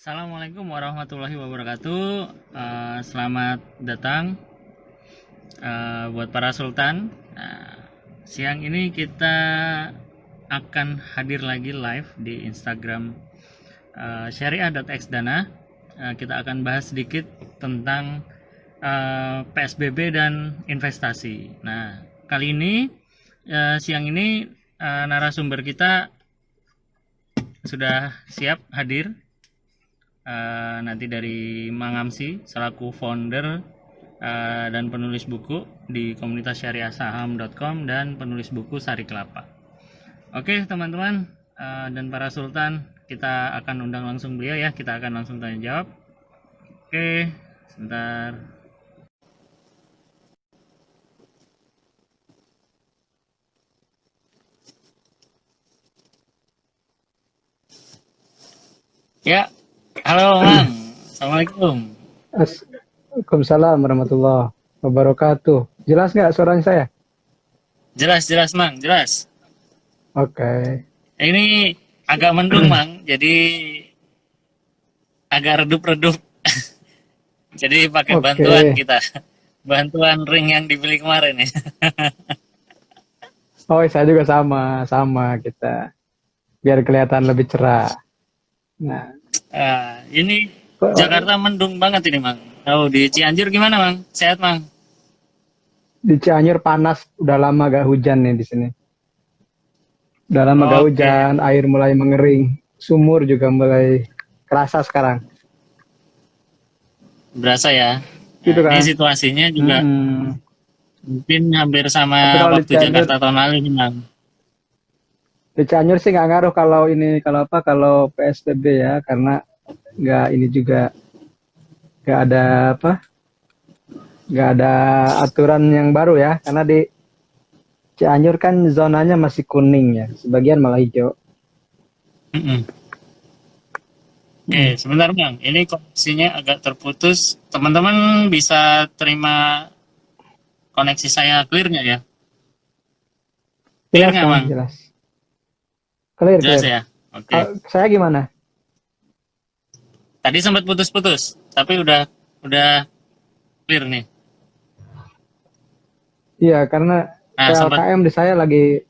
Assalamualaikum warahmatullahi wabarakatuh. Selamat datang buat para sultan. Siang ini kita akan hadir lagi live di Instagram syariah.xdana. Kita akan bahas sedikit tentang PSBB dan investasi. Nah, kali ini siang ini narasumber kita sudah siap hadir. Nanti dari Mang Amsi selaku founder dan penulis buku di komunitas syariahsaham.com dan penulis buku Sari Kelapa. Oke teman-teman dan para sultan, kita akan undang langsung beliau ya, kita akan langsung tanya jawab. Oke, sebentar. Ya, halo Mang, Assalamualaikum. Waalaikumsalam warahmatullahi wabarakatuh. Jelas nggak suaranya saya? Jelas Mang, jelas. Oke. Ini agak mendung Mang, jadi agak redup-redup. Jadi pakai bantuan Oke. kita, bantuan ring yang dibeli kemarin ya. Oh, saya juga sama kita. Biar kelihatan lebih cerah. Nah, Ini kok Jakarta mendung banget ini Mang. Oh di Cianjur gimana Mang? Sehat Mang? di Cianjur panas, udah lama gak hujan nih di sini. Udah lama gak Oke, hujan, air mulai mengering, sumur juga mulai kerasa sekarang. berasa ya. Nah, Gitu ini kan? situasinya juga Mm-mm. mungkin hampir Tapi sama kalau waktu Jakarta tahun lalu nih Mang. di Cianjur sih nggak ngaruh kalau ini, kalau PSBB ya, karena nggak ini juga nggak ada apa nggak ada aturan yang baru ya, karena di Cianjur kan zonanya masih kuning ya, sebagian malah hijau. Mm-mm. Oke, Hmm. sebentar Mang. Ini koneksinya agak terputus. Teman-teman bisa terima koneksi saya clear nggak ya? Clear Jelas nggak Bang, Mang? jelas. Clear, Jelas clear. ya? Oke. Saya gimana? Tadi sempat putus-putus, tapi udah clear nih. Iya, karena Nah, sempat. PLKM di saya lagi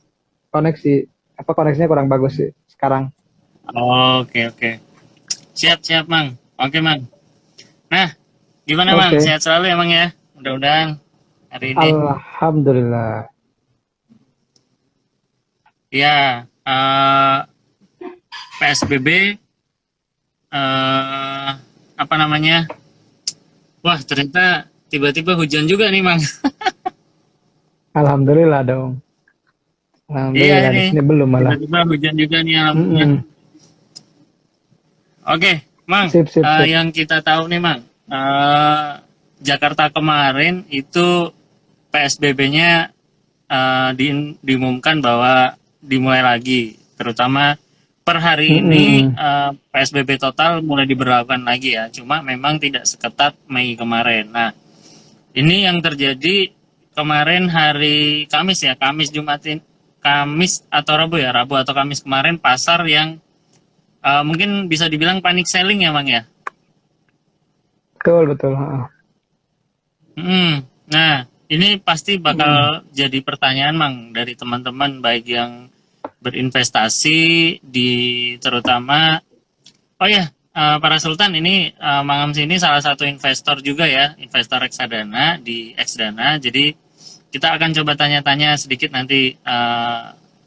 koneksi, koneksinya kurang bagus sih sekarang. Oke, oke. Siap, Mang. Oke, Mang. Nah, gimana, Mang? Oke. Sehat selalu ya, Mang ya? Mudah-mudahan hari ini. Alhamdulillah. Ya, PSBB, eh, apa namanya? Wah, ternyata tiba-tiba hujan juga nih, Mang. Alhamdulillah dong. Iya, Alhamdulillah, ini. di sini belum malah. Tiba-tiba hujan juga nih, alhamdulillah. Mm-mm. Oke, Mang. Sip, sip, sip. Yang kita tahu nih, Mang. Jakarta kemarin itu PSBB-nya diumumkan bahwa dimulai lagi, terutama per hari ini Mm-mm. PSBB total mulai diberlakukan lagi ya. Cuma memang tidak seketat Mei kemarin. Nah, ini yang terjadi kemarin hari Kamis ya, Kamis atau Rabu ya, Rabu atau Kamis kemarin pasar yang mungkin bisa dibilang panik selling ya, Bang ya. Betul, betul. Ha. Nah, ini pasti Mm. bakal jadi pertanyaan, Mang, dari teman-teman baik yang berinvestasi di terutama. Oh ya, para sultan ini Mang Amsi ini salah satu investor juga ya, investor reksadana di Xdana. Jadi kita akan coba tanya-tanya sedikit nanti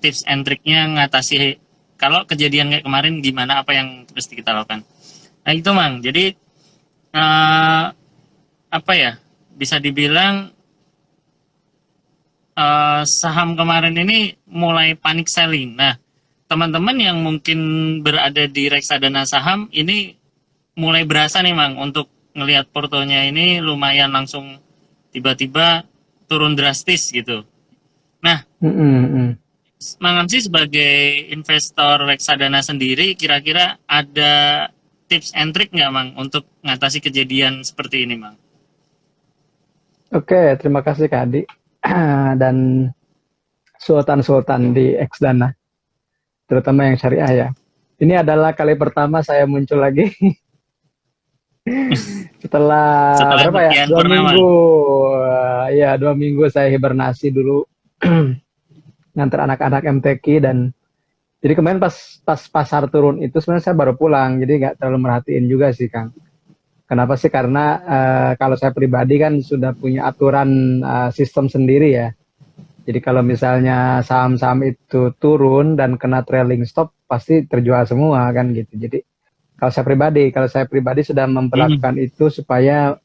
tips and triknya ngatasi kalau kejadian kayak kemarin gimana, apa yang mesti kita lakukan. Nah itu Mang, jadi eh, apa ya, bisa dibilang saham kemarin ini mulai panik selling. Nah, teman-teman yang mungkin berada di reksadana saham ini mulai berasa nih Mang untuk ngelihat portonya ini lumayan langsung tiba-tiba turun drastis gitu. Nah, Mm-mm, mm. Mang Amsi sebagai investor reksadana sendiri kira-kira ada tips and trick nggak Mang untuk ngatasi kejadian seperti ini Mang? Oke, terima kasih Kak Adi. Dan sultan-sultan di Xdana, terutama yang syariah ya. Ini adalah kali pertama saya muncul lagi Setelah Setelah berapa ya? sekian Dua purnama. minggu. Ya, 2 minggu saya hibernasi dulu ngantar anak-anak MTQ dan jadi kemarin pas pas pasar turun itu sebenarnya saya baru pulang, jadi nggak terlalu merhatiin juga sih Kang. Kenapa sih? Karena kalau saya pribadi kan sudah punya aturan sistem sendiri ya. Jadi kalau misalnya saham-saham itu turun dan kena trailing stop, pasti terjual semua kan gitu. Jadi kalau saya pribadi sudah Hmm. memperlakukan itu supaya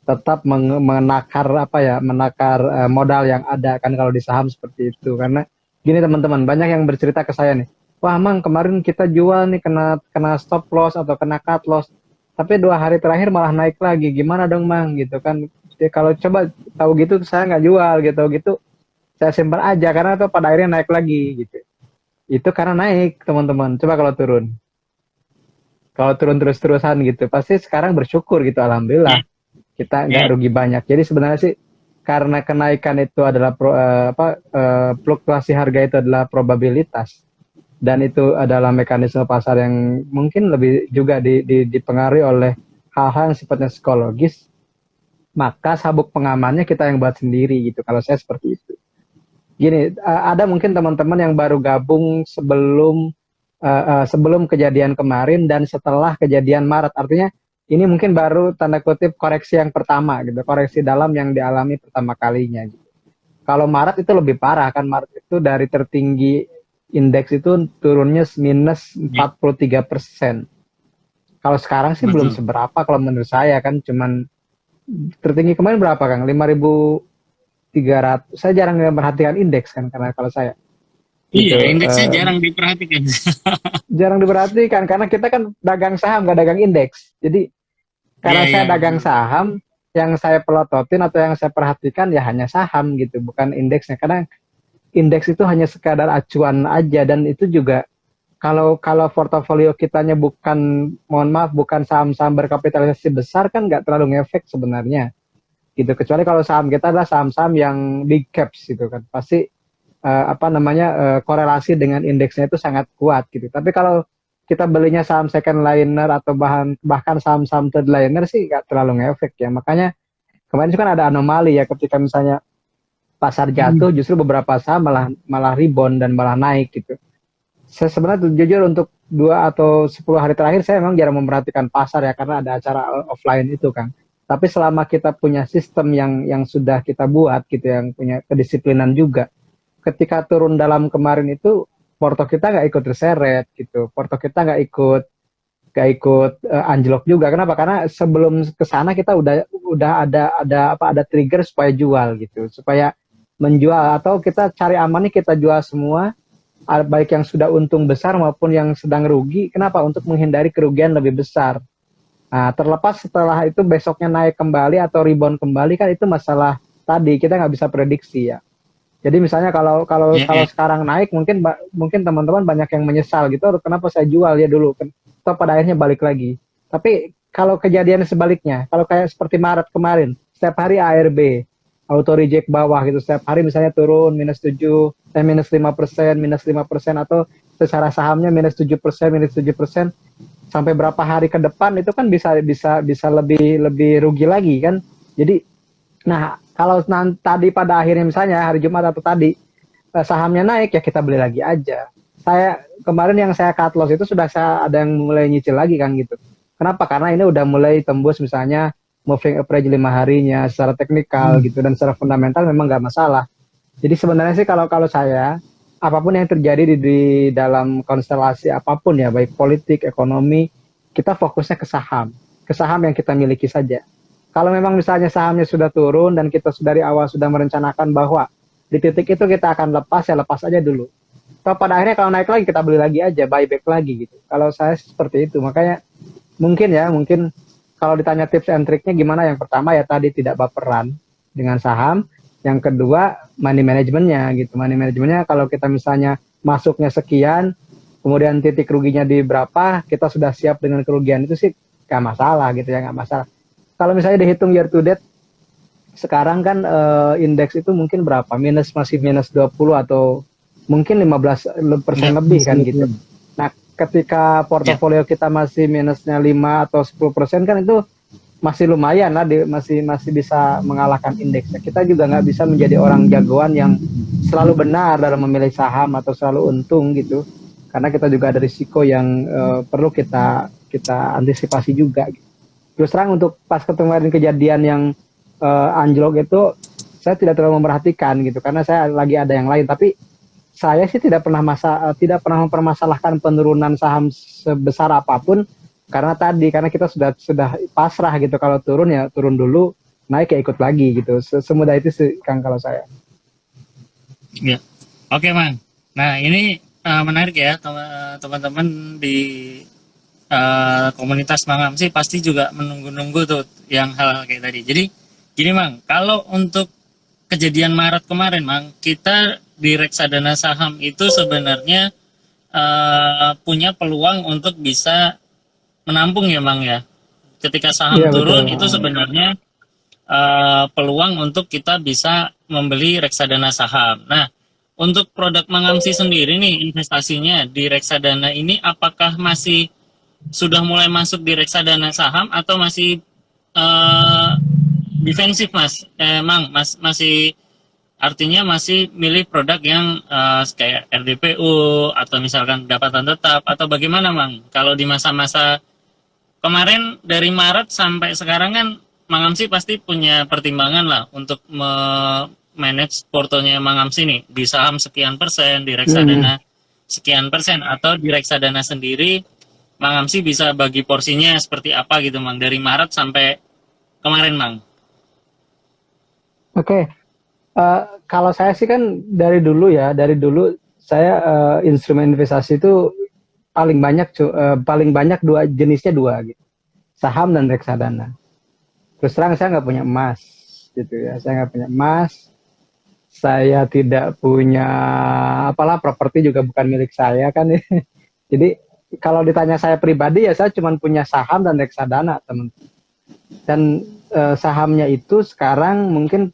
tetap menakar apa ya, menakar modal yang ada kan kalau di saham seperti itu. Karena gini teman-teman, banyak yang bercerita ke saya nih, wah Mang kemarin kita jual nih kena kena stop loss atau kena cut loss, tapi 2 hari terakhir malah naik lagi. Gimana dong Mang gitu kan? Ya, kalau coba tahu gitu saya nggak jual gitu gitu, saya simpan aja karena itu pada akhirnya naik lagi gitu. Itu karena naik teman-teman. Coba kalau turun terus-terusan gitu, pasti sekarang bersyukur gitu, Ya, alhamdulillah kita nggak ya, rugi banyak. Jadi sebenarnya sih karena kenaikan itu adalah fluktuasi harga itu adalah probabilitas dan itu adalah mekanisme pasar yang mungkin lebih juga dipengaruhi oleh hal-hal yang sifatnya psikologis, maka sabuk pengamannya kita yang buat sendiri gitu. Kalau saya seperti itu. Gini, ada mungkin teman-teman yang baru gabung sebelum kejadian kemarin dan setelah kejadian Maret. Artinya ini mungkin baru tanda kutip koreksi yang pertama gitu, koreksi dalam yang dialami pertama kalinya gitu. Kalau Maret itu lebih parah kan, Maret itu dari tertinggi indeks itu turunnya minus ya, 43%. Kalau sekarang sih belum betul. seberapa kalau menurut saya kan, cuman tertinggi kemarin berapa Kang? 5.300. Saya jarang memperhatikan indeks kan karena kalau saya Iya, gitu indeksnya jarang diperhatikan. jarang diperhatikan karena kita kan dagang saham gak dagang indeks. Jadi Iya, karena iya, saya dagang betul. saham, yang saya pelototin atau yang saya perhatikan ya hanya saham gitu, bukan indeksnya. Karena indeks itu hanya sekadar acuan aja dan itu juga kalau kalau portofolio kitanya bukan, mohon maaf, bukan saham-saham berkapitalisasi besar kan nggak terlalu ngefek sebenarnya gitu. Kecuali kalau saham kita adalah saham-saham yang big caps gitu kan, pasti apa namanya korelasi dengan indeksnya itu sangat kuat gitu. Tapi kalau kita belinya saham second liner atau bahkan saham-saham third liner sih nggak terlalu ngefek ya. Makanya kemarin itu kan ada anomali ya ketika misalnya pasar Hmm. jatuh justru beberapa saham malah malah rebound dan malah naik gitu. Saya sebenarnya jujur untuk 2 atau 10 hari terakhir saya memang jarang memperhatikan pasar ya karena ada acara offline itu kan. Tapi selama kita punya sistem yang sudah kita buat gitu, yang punya kedisiplinan juga, ketika turun dalam kemarin itu porto kita nggak ikut terseret gitu, porto kita nggak ikut anjlok juga. Kenapa? Karena sebelum ke sana kita udah ada trigger supaya jual gitu, supaya menjual atau kita cari aman nih, kita jual semua, baik yang sudah untung besar maupun yang sedang rugi. Kenapa? Untuk menghindari kerugian lebih besar. Nah, terlepas setelah itu besoknya naik kembali atau rebound kembali kan itu masalah tadi kita nggak bisa prediksi ya. Jadi misalnya kalau kalau Ya, kalau ya. sekarang naik mungkin teman-teman banyak yang menyesal gitu, "Aduh, kenapa saya jual ya dulu kan?" Atau pada akhirnya balik lagi. Tapi kalau kejadian sebaliknya, kalau kayak seperti Maret kemarin, setiap hari ARB auto reject bawah gitu, setiap hari misalnya turun -7, -5%, -5% atau secara sahamnya -7%, -7%, sampai berapa hari ke depan itu kan bisa bisa bisa lebih lebih rugi lagi kan. Jadi nah, kalau tadi pada akhirnya misalnya hari Jumat atau tadi sahamnya naik ya kita beli lagi aja. Saya kemarin yang saya cut loss itu sudah saya ada yang mulai nyicil lagi kan gitu. Kenapa? Karena ini udah mulai tembus misalnya moving average 5 harinya secara teknikal Hmm. gitu dan secara fundamental memang nggak masalah. Jadi sebenarnya sih kalau kalau saya apapun yang terjadi di dalam konstelasi apapun ya, baik politik, ekonomi, kita fokusnya ke saham yang kita miliki saja. Kalau memang misalnya sahamnya sudah turun dan kita dari awal sudah merencanakan bahwa di titik itu kita akan lepas, ya lepas aja dulu. Atau pada akhirnya kalau naik lagi kita beli lagi aja, buyback lagi gitu. Kalau saya seperti itu, makanya mungkin kalau ditanya tips and triknya gimana, yang pertama ya tadi tidak baperan dengan saham, yang kedua money manajemennya gitu. Money manajemennya kalau kita misalnya masuknya sekian, kemudian titik ruginya di berapa, kita sudah siap dengan kerugian itu sih nggak masalah gitu ya, nggak masalah. Kalau misalnya dihitung year to date, sekarang kan indeks itu mungkin berapa? Masih minus 20 atau mungkin 15% Ya, lebih Mas, kan gitu. betul. Nah, ketika Ya, portofolio kita masih minusnya 5 atau 10% kan itu masih lumayan lah, masih masih bisa mengalahkan indeks. Kita juga nggak bisa menjadi orang jagoan yang selalu benar dalam memilih saham atau selalu untung gitu. Karena kita juga ada risiko yang perlu kita kita antisipasi juga. Terus terang untuk pas kemarin kejadian yang anjlok itu, saya tidak terlalu memperhatikan gitu karena saya lagi ada yang lain. Tapi saya sih tidak pernah mempermasalahkan penurunan saham sebesar apapun karena kita sudah pasrah gitu, kalau turun ya turun dulu, naik ya ikut lagi gitu. Semudah itu sih Kang kalau saya. ya. Oke, Mang. Nah, ini menarik ya, teman-teman di komunitas Mang sih pasti juga menunggu-nunggu tuh yang hal-hal kayak tadi. Jadi, gini Mang, kalau untuk kejadian Maret kemarin, Mang, kita di reksadana saham itu sebenarnya punya peluang untuk bisa menampung ya, Mang ya. Ketika saham Iya betul. turun itu sebenarnya peluang untuk kita bisa membeli reksadana saham. Nah, untuk produk Mangamsi sendiri nih investasinya di reksadana ini apakah masih sudah mulai masuk di reksadana saham atau masih eh, defensif Mas? Mas masih artinya masih milih produk yang kayak RDPU atau misalkan pendapatan tetap atau bagaimana Mang? Kalau di masa-masa kemarin dari Maret sampai sekarang kan Mang Amsi pasti punya pertimbangan lah untuk manage portonya Mang Amsi nih di saham sekian persen, di Hmm. reksadana sekian persen atau di reksadana sendiri Mang Amsi bisa bagi porsinya seperti apa gitu Mang dari Maret sampai kemarin Mang. Oke. Kalau saya sih kan dari dulu saya instrumen investasi itu paling banyak dua jenisnya, dua gitu, saham dan reksadana. Terus terang saya nggak punya emas gitu ya, saya nggak punya emas, saya tidak punya apalah, properti juga bukan milik saya kan ya. Jadi kalau ditanya saya pribadi ya saya cuma punya saham dan reksadana teman. Dan sahamnya itu sekarang mungkin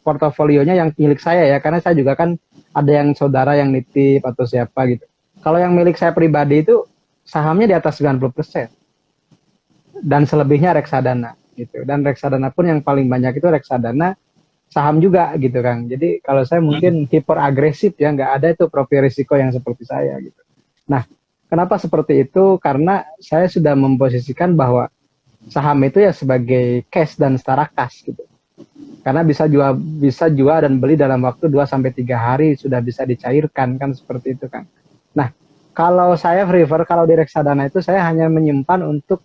portofolionya yang milik saya ya, karena saya juga kan ada yang saudara yang nitip atau siapa gitu. Kalau yang milik saya pribadi itu sahamnya di atas 90% dan selebihnya reksadana gitu. Dan reksadana pun yang paling banyak itu reksadana saham juga gitu Kang. Jadi kalau saya mungkin hiper agresif ya, nggak ada itu profil risiko yang seperti saya gitu. Nah, kenapa seperti itu? Karena saya sudah memposisikan bahwa saham itu ya sebagai cash dan setara kas gitu. Karena bisa jual dan beli dalam waktu 2 sampai 3 hari sudah bisa dicairkan kan, seperti itu kan. Nah, kalau saya prefer kalau di reksadana itu saya hanya menyimpan untuk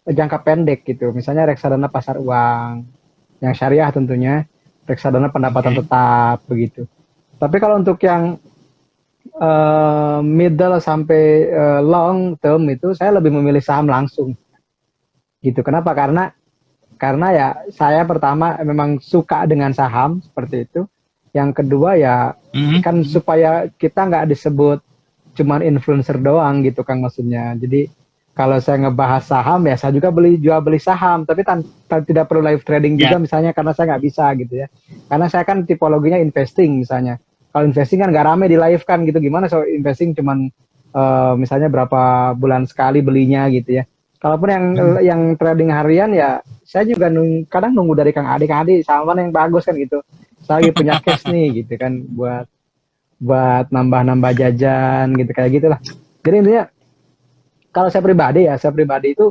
jangka pendek gitu. Misalnya reksadana pasar uang yang syariah tentunya, reksadana pendapatan Oke. tetap begitu. Tapi kalau untuk yang middle sampai long term itu saya lebih memilih saham langsung gitu. Kenapa? Karena ya saya pertama memang suka dengan saham seperti itu. Yang kedua ya kan supaya kita nggak disebut cuman influencer doang gitu Kang, maksudnya. Jadi kalau saya ngebahas saham ya saya juga jual beli saham, tapi tidak perlu live trading juga Ya. misalnya, karena saya nggak bisa gitu ya. Karena saya kan tipologinya investing misalnya. Kalau investing kan nggak rame di live kan gitu. Gimana so investing cuman misalnya berapa bulan sekali belinya gitu ya. Kalaupun yang trading harian ya saya juga kadang nunggu dari Kang Adi saham mana yang bagus kan gitu. Saya lagi punya cash nih gitu kan, buat buat nambah-nambah jajan gitu, kayak gitulah. Jadi intinya kalau saya pribadi itu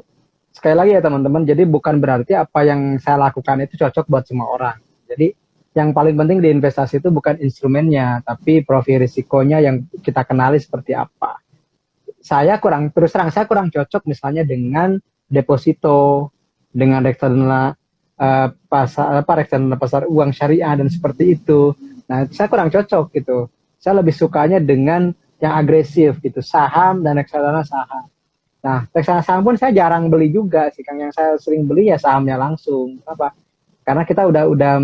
sekali lagi ya teman-teman, jadi bukan berarti apa yang saya lakukan itu cocok buat semua orang. Jadi yang paling penting di investasi itu bukan instrumennya, tapi profil risikonya yang kita kenali seperti apa. Terus terang saya kurang cocok misalnya dengan deposito, dengan reksadana reksadana pasar uang syariah dan seperti itu. Nah, saya kurang cocok gitu. Saya lebih sukanya dengan yang agresif gitu, saham dan reksadana saham. Nah, reksadana saham pun saya jarang beli juga sih, Kang. Yang saya sering beli ya sahamnya langsung. Apa? Karena kita udah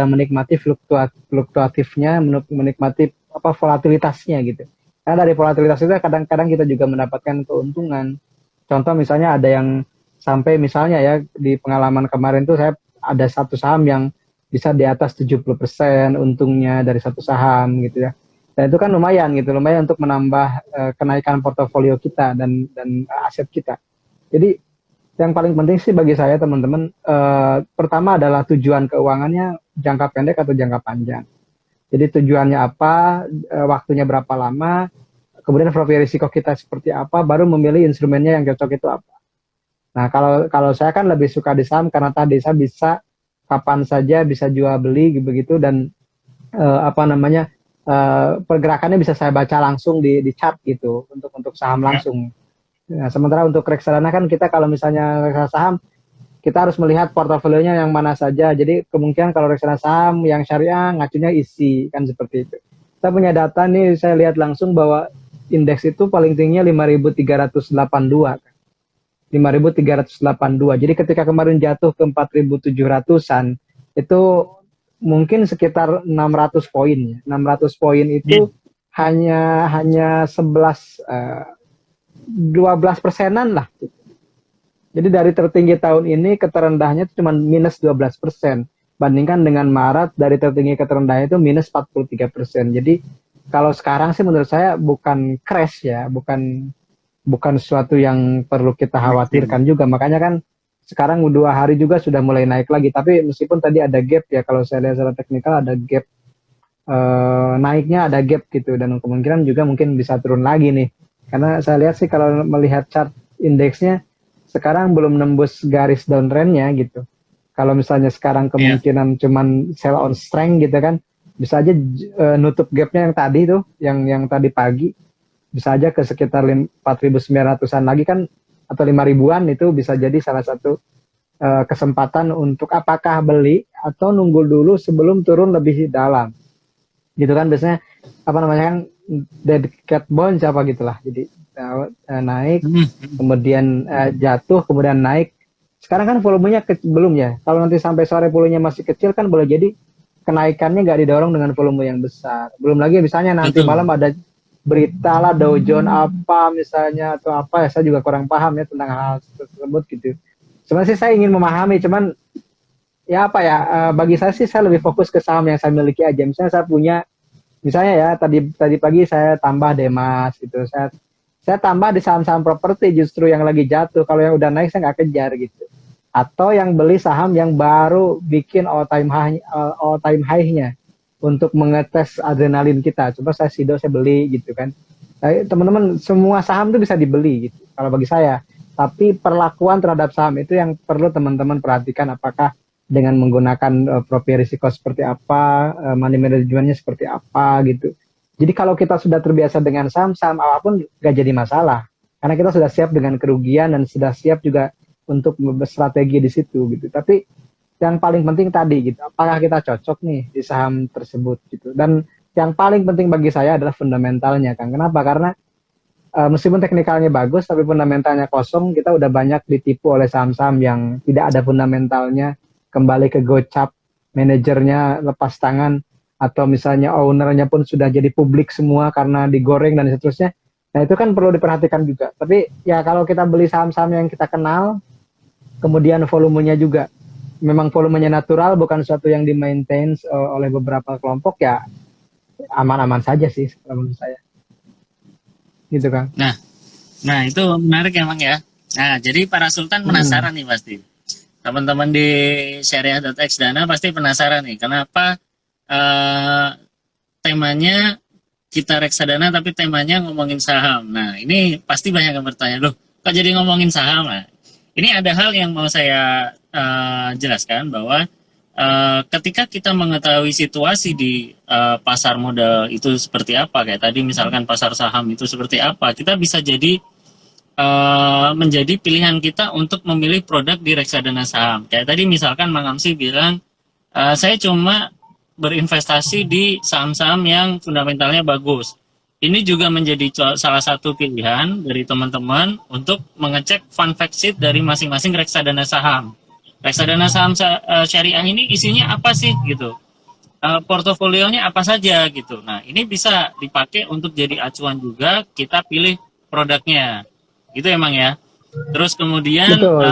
menikmati fluktuatifnya, menikmati volatilitasnya gitu. Karena dari volatilitas itu kadang-kadang kita juga mendapatkan keuntungan. Contoh misalnya ada yang sampai misalnya ya di pengalaman kemarin tuh saya ada satu saham yang bisa di atas 70% untungnya dari satu saham gitu ya. Dan itu kan lumayan gitu, lumayan untuk menambah kenaikan portofolio kita dan aset kita. Jadi yang paling penting sih bagi saya teman-teman, pertama adalah tujuan keuangannya jangka pendek atau jangka panjang. Jadi tujuannya apa, waktunya berapa lama, kemudian profil risiko kita seperti apa, baru memilih instrumennya yang cocok itu apa. Nah, kalau kalau saya kan lebih suka di saham karena tadi saya bisa kapan saja bisa jual beli begitu dan apa namanya pergerakannya bisa saya baca langsung di chart gitu untuk saham Ya. langsung. Nah, sementara untuk reksadana kan kita kalau misalnya reksadana saham kita harus melihat portofolionya yang mana saja. Jadi kemungkinan kalau reksadana saham yang syariah ngacunya isi kan seperti itu. Saya punya data nih, saya lihat langsung bahwa indeks itu paling tingginya 5.382. 5.382. Jadi ketika kemarin jatuh ke 4.700-an itu mungkin sekitar 600 poin. 600 poin Ya. itu hanya 12 persenan lah. Jadi dari tertinggi tahun ini ke terendahnya itu cuma minus 12%. Bandingkan dengan Maret dari tertinggi ke terendahnya itu minus 43%. Jadi kalau sekarang sih menurut saya bukan crash ya, bukan bukan sesuatu yang perlu kita khawatirkan juga. Makanya kan sekarang 2 hari juga sudah mulai naik lagi. Tapi meskipun tadi ada gap ya, kalau saya lihat secara teknikal ada gap, naiknya ada gap gitu. Dan kemungkinan juga mungkin bisa turun lagi nih. Karena saya lihat sih kalau melihat chart indeksnya, sekarang belum nembus garis downtrend-nya gitu. Kalau misalnya sekarang Ya. kemungkinan cuman sell on strength gitu kan, bisa aja nutup gapnya yang tadi tuh, yang tadi pagi, bisa aja ke sekitar 4.900-an lagi kan, atau 5.000-an itu bisa jadi salah satu kesempatan untuk apakah beli atau nunggu dulu sebelum turun lebih dalam. Gitu kan biasanya apa namanya kan dedicated bond siapa gitulah. Jadi naik, kemudian jatuh, kemudian naik. Sekarang kan volumenya belum ya. Kalau nanti sampai sore volumenya masih kecil kan boleh jadi kenaikannya nggak didorong dengan volume yang besar. Belum lagi misalnya nanti Betul. malam ada berita lah Dow Jones apa misalnya atau apa ya, saya juga kurang paham ya tentang hal tersebut gitu. Sebenarnya sih saya ingin memahami, cuman ya apa ya, bagi saya sih saya lebih fokus ke saham yang saya miliki aja. Misalnya saya punya, misalnya ya tadi tadi pagi saya tambah Demas gitu, saya tambah di saham-saham properti justru yang lagi jatuh. Kalau yang udah naik saya nggak kejar gitu. Atau yang beli saham yang baru bikin all time high-nya untuk mengetes adrenalin kita. Coba saya Sido saya beli gitu kan. Nah, teman-teman semua saham itu bisa dibeli gitu kalau bagi saya. Tapi perlakuan terhadap saham itu yang perlu teman-teman perhatikan, apakah dengan menggunakan profil risiko seperti apa, money management-nya seperti apa gitu. Jadi kalau kita sudah terbiasa dengan saham-saham apapun gak jadi masalah. Karena kita sudah siap dengan kerugian dan sudah siap juga untuk berstrategi di situ gitu. Tapi yang paling penting tadi gitu, apakah kita cocok nih di saham tersebut gitu. Dan yang paling penting bagi saya adalah fundamentalnya kan. Kenapa? Karena meskipun teknikalnya bagus tapi fundamentalnya kosong, kita udah banyak ditipu oleh saham-saham yang tidak ada fundamentalnya, kembali ke gocap, manajernya lepas tangan, atau misalnya ownernya pun sudah jadi publik semua karena digoreng dan seterusnya. Nah itu kan perlu diperhatikan juga. Tapi ya kalau kita beli saham-saham yang kita kenal, kemudian volumenya juga memang volumenya natural, bukan sesuatu yang di-maintain oleh beberapa kelompok, ya aman-aman saja sih menurut saya. Gitu kan. Nah, nah itu menarik emang ya. Nah, jadi para sultan penasaran nih pasti. Teman-teman di syariah.x Dana pasti penasaran nih, kenapa eh, temanya kita reksadana tapi temanya ngomongin saham. Nah, ini pasti banyak yang bertanya, loh, kok jadi ngomongin saham? Nah, ini ada hal yang mau saya jelaskan bahwa ketika kita mengetahui situasi di pasar modal itu seperti apa, kayak tadi misalkan pasar saham itu seperti apa, kita bisa jadi menjadi pilihan kita untuk memilih produk di reksadana saham. Kayak tadi misalkan Mang Amsi bilang, saya cuma berinvestasi di saham-saham yang fundamentalnya bagus. Ini juga menjadi salah satu pilihan dari teman-teman untuk mengecek fund fact sheet dari masing-masing reksadana saham. Reksadana saham syariah ini isinya apa sih gitu? Portofolionya apa saja gitu. Nah, ini bisa dipakai untuk jadi acuan juga kita pilih produknya. Itu emang ya. Terus kemudian Betul.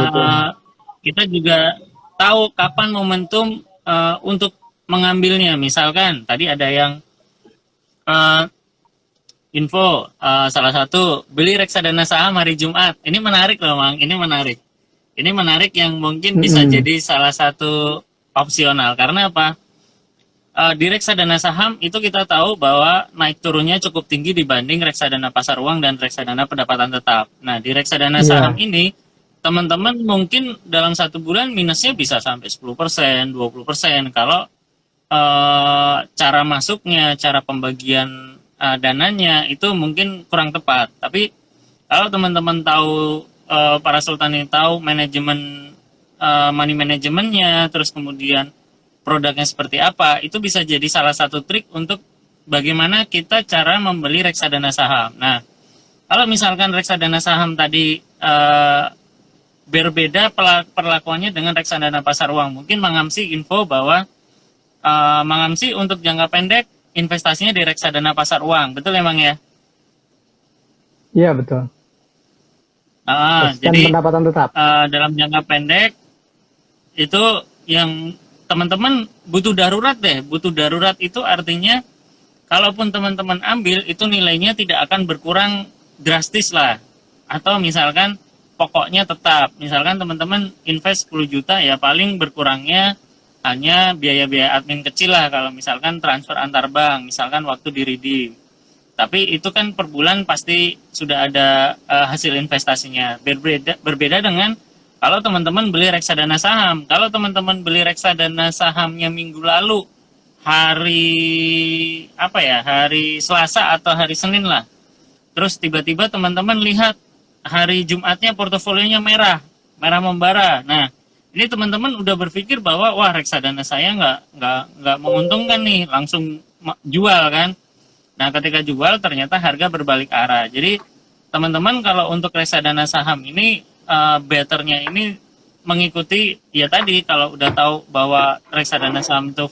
kita juga tahu kapan momentum untuk mengambilnya. Misalkan tadi ada yang info salah satu beli reksadana saham hari Jumat. Ini menarik loh, Mang. Ini menarik. Ini menarik yang mungkin bisa Mm-mm. jadi salah satu opsional. Karena apa? Di reksadana saham itu kita tahu bahwa naik turunnya cukup tinggi dibanding reksadana pasar uang dan reksadana pendapatan tetap. Nah, di reksadana saham Iya, ini teman-teman mungkin dalam 1 bulan minusnya bisa sampai 10%, 20% kalau cara masuknya, cara pembagian dananya itu mungkin kurang tepat. Tapi kalau teman-teman tahu, para sultan ini tahu manajemen, money manajemennya, terus kemudian produknya seperti apa, itu bisa jadi salah satu trik untuk bagaimana kita cara membeli reksadana saham. Nah, kalau misalkan reksadana saham tadi berbeda perlakuannya dengan reksadana pasar uang, mungkin Mang Amsi info bahwa Mang Amsi untuk jangka pendek investasinya di reksadana pasar uang, betul emang ya? iya betul. Dan Jadi pendapatan tetap. dalam jangka pendek itu yang teman-teman butuh darurat deh. Butuh darurat itu artinya kalaupun teman-teman ambil itu nilainya tidak akan berkurang drastis lah. Atau misalkan pokoknya tetap. Misalkan teman-teman invest 10 juta ya paling berkurangnya hanya biaya-biaya admin kecil lah kalau misalkan transfer antar bank, misalkan waktu di redeem. Tapi itu kan per bulan pasti sudah ada hasil investasinya. Berbeda dengan kalau teman-teman beli reksadana saham. Kalau teman-teman beli reksadana sahamnya minggu lalu hari apa ya? Hari Selasa atau hari Senin lah. Terus tiba-tiba teman-teman lihat hari Jumatnya portofolionya merah, merah membara. Nah, ini teman-teman udah berpikir bahwa wah reksadana saya nggak menguntungkan nih, langsung jual kan. Nah, ketika jual ternyata harga berbalik arah. Jadi, teman-teman kalau untuk reksadana saham ini betternya ini mengikuti ya tadi kalau udah tahu bahwa reksadana saham itu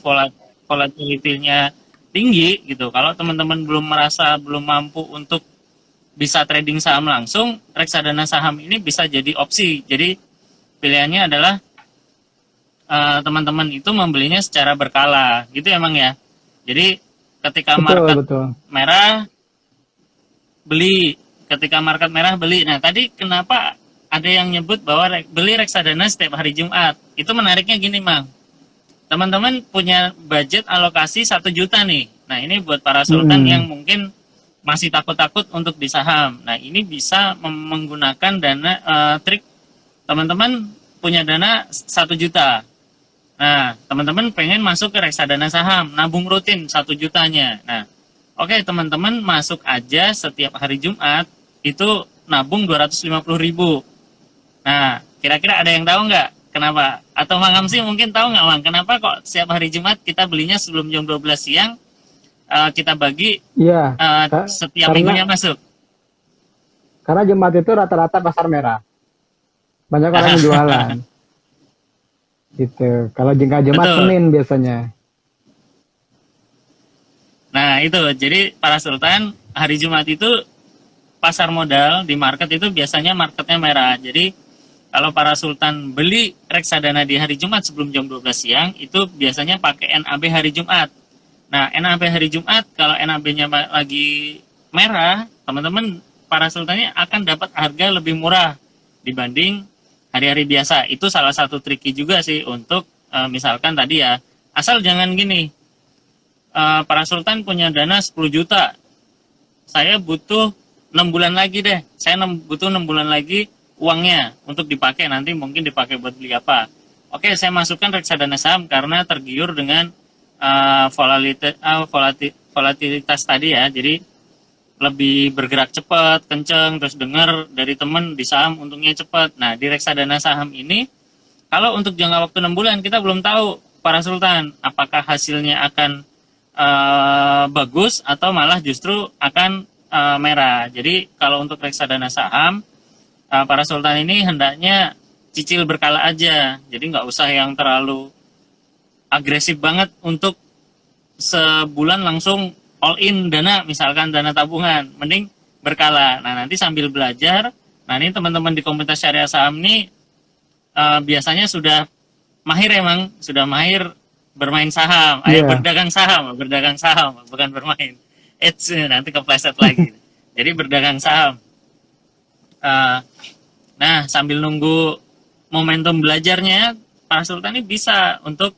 volatility-nya tinggi gitu. Kalau teman-teman belum merasa belum mampu untuk bisa trading saham langsung, reksadana saham ini bisa jadi opsi. Jadi, pilihannya adalah teman-teman itu membelinya secara berkala, gitu emang ya. Jadi ketika Betul, market betul. merah beli, ketika market merah beli. Nah tadi kenapa ada yang nyebut bahwa beli reksadana setiap hari Jumat? Itu menariknya gini, Mang. Teman-teman punya budget alokasi 1 juta nih. Nah ini buat para sultan Mm-mm. yang mungkin masih takut-takut untuk di saham. Nah ini bisa menggunakan dana trik teman-teman punya dana 1 juta. Nah, teman-teman pengen masuk ke reksadana saham, nabung rutin 1 jutanya. Nah, oke teman-teman masuk aja setiap hari Jumat, itu nabung 250.000. Nah, kira-kira ada yang tahu nggak kenapa? Atau Mang Hamsi mungkin tahu nggak, Mang, kenapa kok setiap hari Jumat kita belinya sebelum jam 12 siang, kita bagi Iya, setiap karena minggunya masuk? Jumat itu rata-rata pasar merah. Banyak orang yang jualan. Gitu. Kalau jengkal Jumat Betul. Senin biasanya. Nah, itu. Jadi para sultan hari Jumat itu pasar modal di market itu biasanya marketnya merah. Jadi kalau para sultan beli reksadana di hari Jumat sebelum jam 12 siang itu biasanya pakai NAB hari Jumat. Nah, NAB hari Jumat kalau NAB-nya lagi merah, teman-teman para sultannya akan dapat harga lebih murah dibanding hari-hari biasa. Itu salah satu triki juga sih untuk misalkan tadi ya, asal jangan gini, para sultan punya dana 10 juta, saya butuh 6 bulan lagi deh, saya butuh 6 bulan lagi uangnya untuk dipakai, nanti mungkin dipakai buat beli apa. Oke, saya masukkan reksadana saham karena tergiur dengan volatilitas tadi ya, jadi lebih bergerak cepat, kenceng, terus dengar dari teman di saham untungnya cepat. Nah, di reksadana saham ini, kalau untuk jangka waktu 6 bulan, kita belum tahu para sultan apakah hasilnya akan bagus atau malah justru akan merah. Jadi kalau untuk reksadana saham, para sultan ini hendaknya cicil berkala aja. Jadi nggak usah yang terlalu agresif banget untuk sebulan langsung all in dana, misalkan dana tabungan. Mending berkala. Nah nanti sambil belajar, nah ini teman-teman di komunitas syariah saham ini biasanya sudah mahir emang, sudah mahir bermain saham, Iya, berdagang saham, bukan bermain. nanti kepleset lagi. Jadi berdagang saham. Eh, nah, sambil nunggu momentum belajarnya, Pak Sultan ini bisa untuk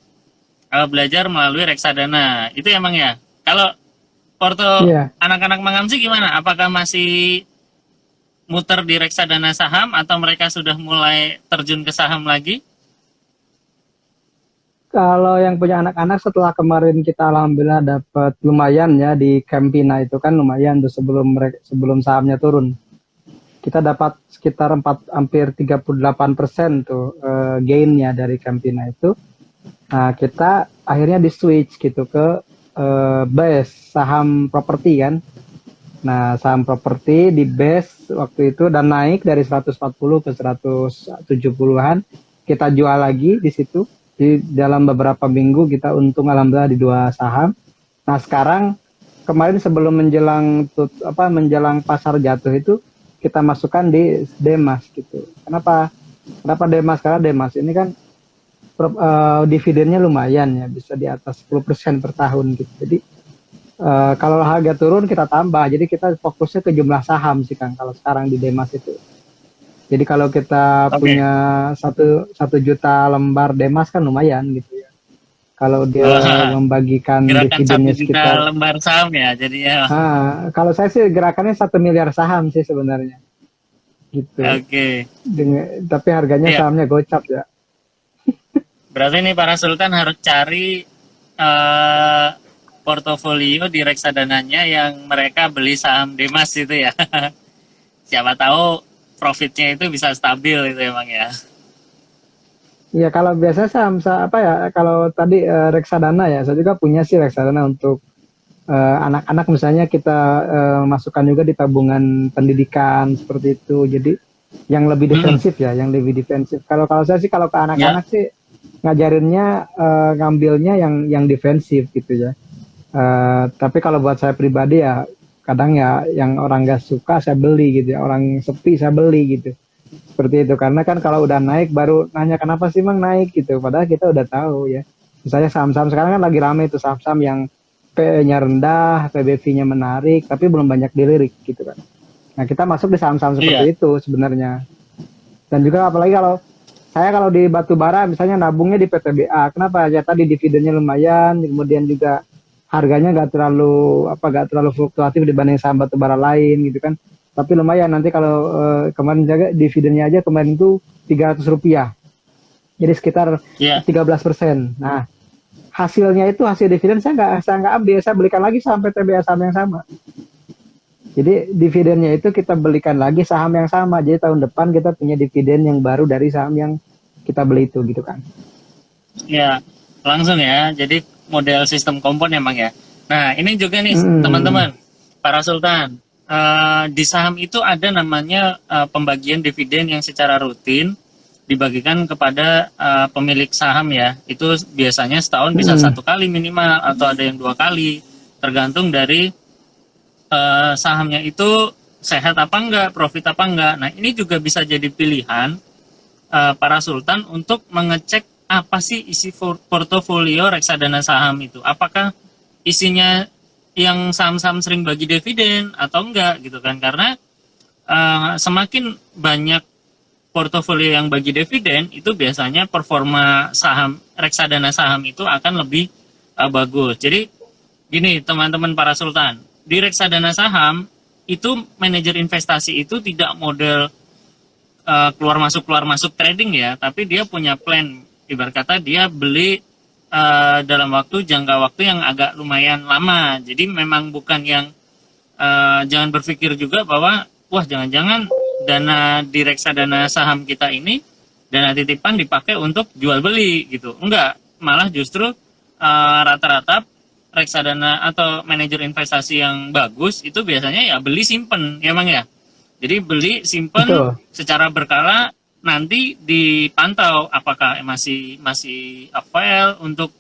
belajar melalui reksadana. Itu emang ya. Kalau porto Iya. anak-anak Mangamsi gimana? Apakah masih muter di reksadana saham atau mereka sudah mulai terjun ke saham lagi? Kalau yang punya anak-anak setelah kemarin kita alhamdulillah dapat lumayan ya di Campina itu kan lumayan tuh sebelum sahamnya turun. Kita dapat sekitar hampir 38% tuh gainnya dari Campina itu. Nah, kita akhirnya di switch gitu ke base saham properti kan. Nah, saham properti di base waktu itu dan naik dari 140 ke 170-an. Kita jual lagi di situ. Di dalam beberapa minggu kita untung alhamdulillah di 2 saham. Nah, sekarang kemarin sebelum menjelang pasar jatuh itu kita masukkan di Demas gitu. Kenapa Demas? Karena Demas ini kan dividennya lumayan ya, bisa di atas 10% per tahun gitu. Jadi kalau harga turun kita tambah. Jadi kita fokusnya ke jumlah saham sih Kang kalau sekarang di Demas itu. Jadi kalau kita punya 1 juta lembar Demas kan lumayan gitu ya. Kalau dia membagikan Gerakan 1 dividennya juta sekitar, lembar saham ya jadinya. kalau saya sih gerakannya 1 miliar saham sih sebenarnya, gitu. Oke. Tapi harganya Iya. sahamnya gocap ya. Berarti nih para sultan harus cari portofolio di reksadananya yang mereka beli saham Demas itu ya. Siapa tahu profitnya itu bisa stabil itu emang ya. Iya kalau biasa saham apa ya? Kalau tadi reksadana ya, saya juga punya sih reksadana untuk anak-anak misalnya kita masukkan juga di tabungan pendidikan seperti itu. Jadi yang lebih defensif ya, yang lebih defensif. Kalau saya sih kalau ke anak-anak sih ngajarinnya ngambilnya yang defensif gitu ya. Tapi kalau buat saya pribadi ya kadang ya yang orang nggak suka saya beli gitu ya, orang sepi saya beli gitu. Seperti itu karena kan kalau udah naik baru nanya kenapa sih Mang naik gitu. Padahal kita udah tahu ya. Misalnya saham-saham sekarang kan lagi rame itu saham-saham yang PE-nya rendah, PBV-nya menarik, tapi belum banyak dilirik gitu kan. Nah kita masuk di saham-saham seperti itu sebenarnya. Dan juga apalagi kalau di batu bara misalnya nabungnya di PTBA, kenapa ya tadi dividennya lumayan, kemudian juga harganya nggak terlalu fluktuatif dibanding saham batu bara lain gitu kan. Tapi lumayan nanti kalau kemarin jaga dividennya aja kemarin itu Rp300. Jadi sekitar 13%. Nah, hasilnya itu hasil dividen saya nggak ambil, saya belikan lagi saham PTBA saham yang sama. Jadi dividennya itu kita belikan lagi saham yang sama. Jadi tahun depan kita punya dividen yang baru dari saham yang kita beli itu gitu kan. Ya, langsung ya. Jadi model sistem kompon emang ya. Nah, ini juga nih teman-teman, para sultan. Di saham itu ada namanya pembagian dividen yang secara rutin dibagikan kepada pemilik saham ya. Itu biasanya setahun bisa 1 kali minimal atau ada yang 2 kali, tergantung dari sahamnya itu sehat apa enggak, profit apa enggak. Nah ini juga bisa jadi pilihan para sultan untuk mengecek apa sih isi portofolio reksadana saham itu. Apakah isinya yang saham-saham sering bagi dividen atau enggak gitu kan. Karena semakin banyak portofolio yang bagi dividen itu biasanya performa saham reksadana saham itu akan lebih bagus. Jadi gini teman-teman para sultan, di reksadana saham itu manajer investasi itu tidak model keluar masuk trading ya, tapi dia punya plan. Ibarat kata dia beli dalam jangka waktu yang agak lumayan lama. Jadi memang bukan yang jangan berpikir juga bahwa wah jangan-jangan dana di reksadana saham kita ini dana titipan dipakai untuk jual beli gitu. Enggak, malah justru rata-rata reksadana atau manajer investasi yang bagus itu biasanya ya beli simpen ya Bang ya. Jadi beli simpen secara berkala, nanti dipantau apakah masih avail untuk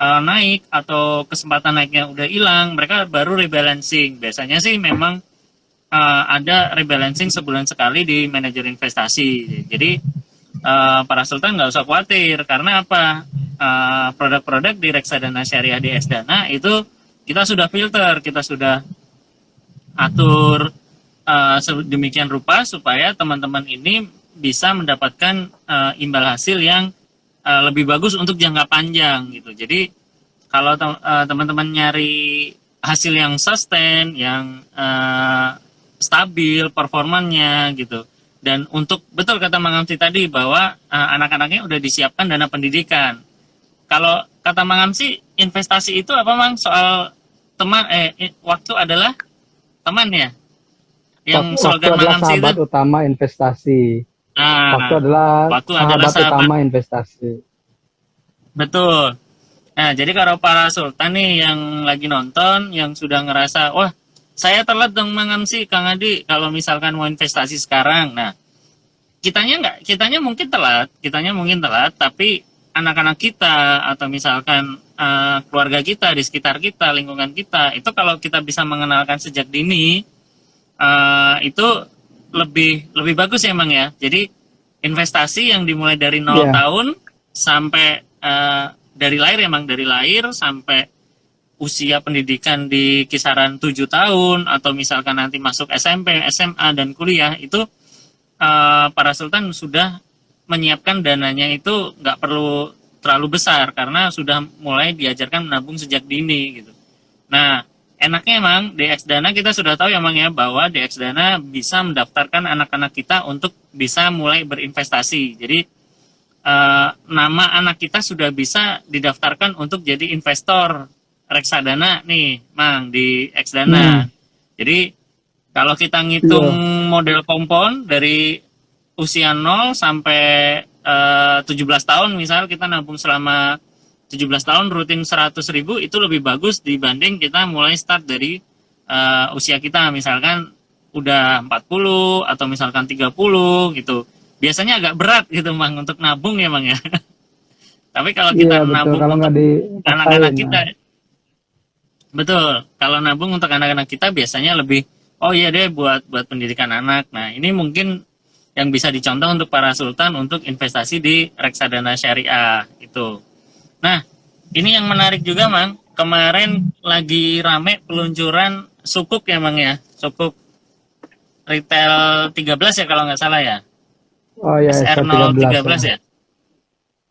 naik atau kesempatan naiknya udah hilang, mereka baru rebalancing. Biasanya sih memang ada rebalancing sebulan sekali di manajer investasi. Jadi para sultan nggak usah khawatir karena apa? Produk-produk di reksadana syariah DS Dana itu kita sudah filter, kita sudah atur sedemikian rupa supaya teman-teman ini bisa mendapatkan imbal hasil yang lebih bagus untuk jangka panjang gitu. Jadi kalau teman-teman nyari hasil yang sustain, yang stabil performanya gitu. Dan untuk betul kata Mang Amsi tadi bahwa anak-anaknya udah disiapkan dana pendidikan. Kalau kata Mang Amsi, investasi itu apa Mang? Soal teman waktu adalah teman ya. Yang slogan Mang Amsi itu sahabat utama investasi. Waktu adalah sahabat utama investasi. Betul. Nah, jadi kalau para sultan nih yang lagi nonton, yang sudah ngerasa, wah, saya telat dong Mang Amsi, Kang Adi, kalau misalkan mau investasi sekarang. Nah, kitanya mungkin telat, tapi anak-anak kita atau misalkan keluarga kita di sekitar kita, lingkungan kita, itu kalau kita bisa mengenalkan sejak dini, itu lebih bagus ya Mang ya. Jadi investasi yang dimulai dari 0 tahun sampai dari lahir ya Mang, dari lahir sampai usia pendidikan di kisaran 7 tahun atau misalkan nanti masuk SMP, SMA dan kuliah, itu para sultan sudah menyiapkan dananya itu nggak perlu terlalu besar karena sudah mulai diajarkan menabung sejak dini gitu. Nah, enaknya emang DX Dana kita sudah tahu ya Mang ya, bahwa DX Dana bisa mendaftarkan anak-anak kita untuk bisa mulai berinvestasi. Jadi nama anak kita sudah bisa didaftarkan untuk jadi investor reksadana nih Mang di X Dana. Jadi kalau kita ngitung model kompon dari usia 0 sampai 17 tahun misal kita nabung selama 17 tahun rutin 100.000, itu lebih bagus dibanding kita mulai start dari usia kita misalkan udah 40 atau misalkan 30 gitu. Biasanya agak berat gitu Mang untuk nabung ya Mang ya. Tapi kalau kita nabung untuk anak-anak kita, betul, kalau nabung untuk anak-anak kita biasanya lebih, oh iya deh buat pendidikan anak. Nah ini mungkin yang bisa dicontoh untuk para sultan untuk investasi di reksadana syariah itu. Nah, ini yang menarik juga Mang, kemarin lagi rame peluncuran sukuk ya Mang ya, sukuk retail 13 ya kalau nggak salah ya. Oh ya, SR013 ya.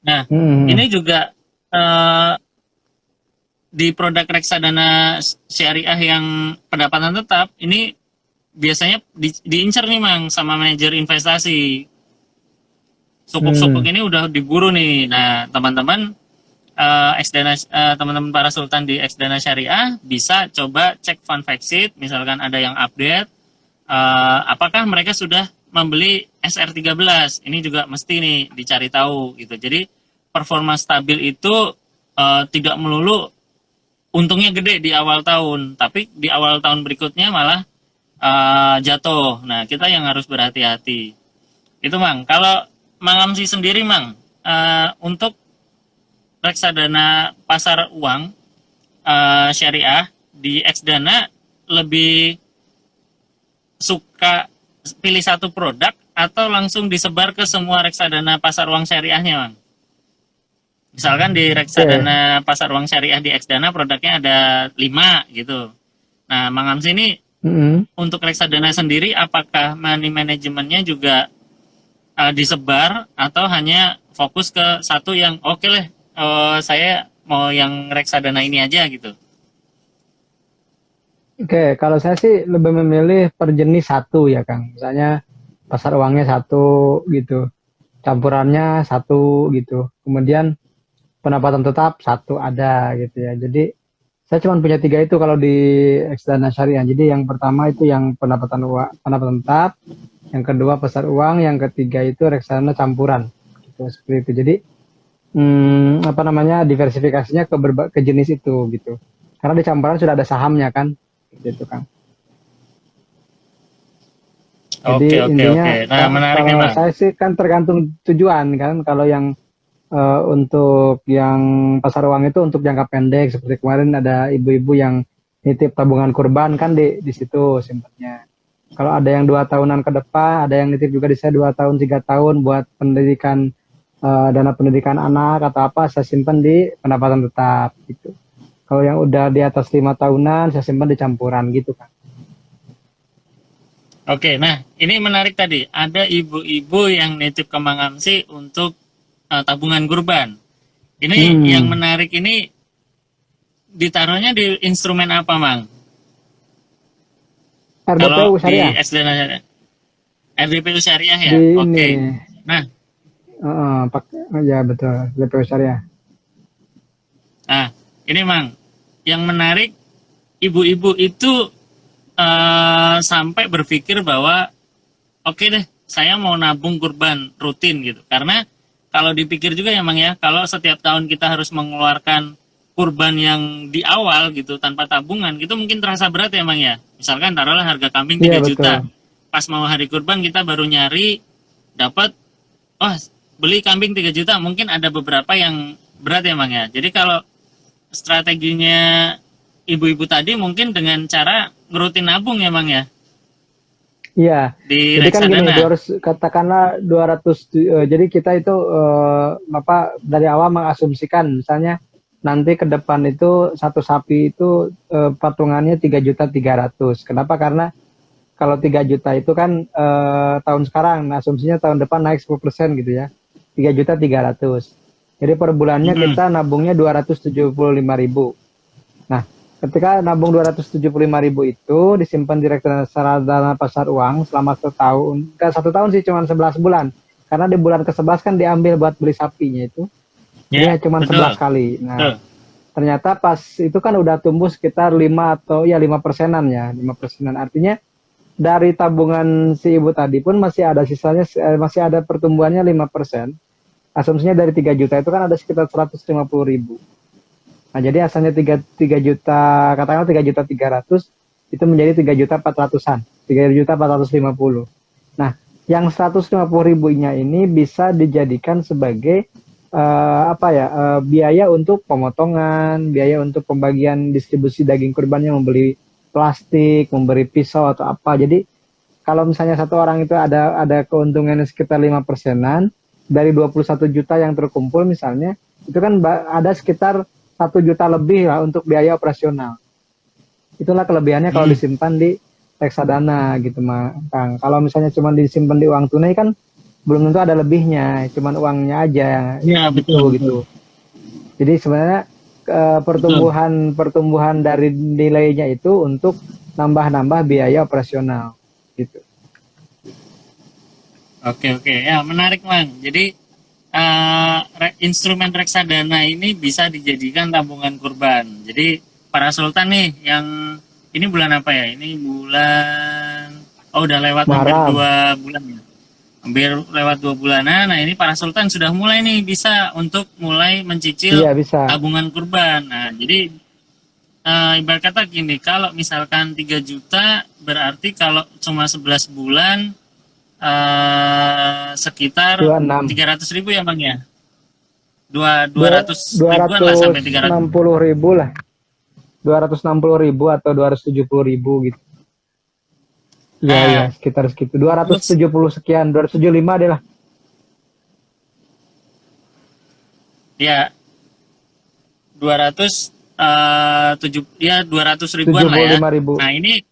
Nah, ini juga di produk reksadana syariah yang pendapatan tetap, ini biasanya diincar nih Mang sama manajer investasi. Sukuk-sukuk ini udah diburu nih. Nah, teman-teman teman-teman para sultan di Xdana Syariah bisa coba cek fund fact sheet, misalkan ada yang update, apakah mereka sudah membeli SR13. Ini juga mesti nih dicari tahu gitu. Jadi performa stabil itu tidak melulu untungnya gede di awal tahun, tapi di awal tahun berikutnya malah jatuh. Nah, kita yang harus berhati-hati. Itu Mang. Kalau Mang Amsi sendiri Mang, untuk reksadana pasar uang syariah di Xdana lebih suka pilih satu produk atau langsung disebar ke semua reksadana pasar uang syariahnya Mang? Misalkan di reksadana pasar uang syariah di Xdana produknya ada 5 gitu. Nah, Mang Amsi ini untuk reksadana sendiri apakah money manajemennya juga disebar atau hanya fokus ke satu yang oke lah, saya mau yang reksadana ini aja gitu? Oke, kalau saya sih lebih memilih per jenis satu ya Kang. Misalnya pasar uangnya satu gitu, campurannya satu gitu. Kemudian pendapatan tetap satu ada gitu ya. Jadi saya cuma punya 3 itu kalau di Xdana Syariah. Jadi yang pertama itu yang pendapatan tetap, yang kedua pasar uang, yang ketiga itu reksadana campuran. Gitu, seperti itu. Jadi diversifikasinya ke jenis itu gitu. Karena di campuran sudah ada sahamnya kan, gitu kan. Jadi intinya Nah, menarik kalau saya sih kan tergantung tujuan kan. Kalau yang untuk yang pasar uang itu untuk jangka pendek, seperti kemarin ada ibu-ibu yang nitip tabungan kurban kan di situ simpannya. Kalau ada yang 2 tahunan ke depan, ada yang nitip juga di saya 2 tahun 3 tahun buat pendidikan, dana pendidikan anak atau apa, saya simpan di pendapatan tetap gitu. Kalau yang udah di atas 5 tahunan, saya simpan di campuran gitu kan. Oke, nah ini menarik tadi. Ada ibu-ibu yang nitip ke Mang Amsi untuk tabungan kurban. Ini yang Hmm, menarik ini ditaruhnya di instrumen apa, Mang? Kalau RDPU di syariah RDPU Syariah di ya? ini, Oke. Nah, pakai ya betul RDPU syariah. nah ini Mang, yang menarik ibu-ibu itu sampai berpikir bahwa oke deh, saya mau nabung kurban rutin gitu. Karena kalau dipikir juga ya Mang ya, kalau setiap tahun kita harus mengeluarkan kurban yang di awal gitu tanpa tabungan, itu mungkin terasa berat ya Mang ya. Misalkan taruhlah harga kambing Iya 3 betul. juta. Pas mau hari kurban kita baru nyari dapat, oh beli kambing 3 juta, mungkin ada beberapa yang berat ya Mang ya. Jadi kalau strateginya ibu-ibu tadi mungkin dengan cara ngerutin nabung ya Mang ya Iya. di Jadi kan gini, reksadana. 200 katakanlah 200 jadi kita itu apa dari awal mengasumsikan misalnya nanti ke depan itu satu sapi itu patungannya 3.300.000. Kenapa? Karena kalau 3 juta itu kan tahun sekarang, nah, asumsinya tahun depan naik 10% gitu ya. 3.300.000. Jadi per bulannya Mm-mm. kita nabungnya 275.000. Nah, ketika nabung 275.000 itu disimpan di reksadana pasar uang selama setahun, enggak 1 tahun sih, cuma 11 bulan. Karena di bulan ke-11 kan diambil buat beli sapinya itu. Jadi Ya, ya cuma 11 betul. kali. Nah, Betul. ternyata pas itu kan udah tumbuh sekitar 5 atau ya 5%-an ya, 5%-an. Artinya dari tabungan si ibu tadi pun masih ada sisanya, masih ada pertumbuhannya 5%. Asumsinya dari 3 juta itu kan ada sekitar 150.000. Nah, jadi asalnya 3 juta, katakanlah 3.300.000 itu menjadi 3.400.000-an, 3.450.000. Nah, yang 150.000-nya ini bisa dijadikan sebagai apa ya, biaya untuk pemotongan, biaya untuk pembagian distribusi daging kurbannya, membeli plastik, memberi pisau atau apa. Jadi kalau misalnya satu orang itu ada keuntungannya sekitar 5%-an dari 21 juta yang terkumpul misalnya, itu kan ada sekitar 1 juta lebih lah untuk biaya operasional. Itulah kelebihannya kalau Hmm. disimpan di reksadana gitu Kang. Kalau misalnya cuma disimpan di uang tunai kan belum tentu ada lebihnya, cuma uangnya aja Ya, betul, gitu betul. gitu. Jadi sebenarnya Betul. pertumbuhan pertumbuhan dari nilainya itu untuk nambah-nambah biaya operasional gitu. Oke, oke. Ya, menarik, Mang. Jadi, instrumen reksadana ini bisa dijadikan tabungan kurban. Jadi, para sultan nih, yang ini bulan apa ya? Ini bulan, oh udah lewat hampir Muharram. 2 bulan ya. Hampir lewat 2 bulanan. Nah, ini para sultan sudah mulai nih bisa untuk mulai mencicil Iya bisa. tabungan kurban. Nah, jadi ibarat kata gini, kalau misalkan 3 juta berarti kalau cuma 11 bulan sekitar 26. 300 ribu ya Bang ya? Dua Dua ratus dua ribuan lah ratus sampai 300. enam puluh ribu lah. 260.000 atau 270.000 gitu. Iya iya Nah, sekitar segitu. 270 terus sekian, 275 deh lah. ya 200 ya 200 ribuan tujuh lah puluh ya. lima ribu. Nah, ini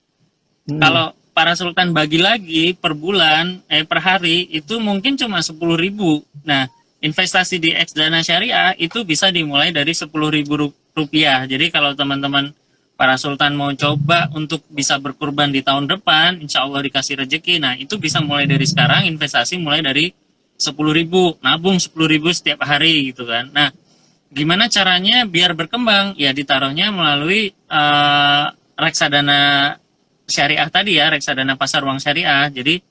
Hmm. kalau para sultan bagi lagi per bulan per hari itu mungkin cuma 10 ribu. Nah, investasi di Dana Syariah itu bisa dimulai dari 10 ribu rupiah. Jadi kalau teman-teman para sultan mau coba untuk bisa berkurban di tahun depan, insya Allah dikasih rezeki. Nah, itu bisa mulai dari sekarang, investasi mulai dari 10 ribu, nabung 10 ribu setiap hari gitu kan. Nah, gimana caranya biar berkembang? Ya ditaruhnya melalui reksadana syariah tadi ya, reksadana pasar uang syariah. Jadi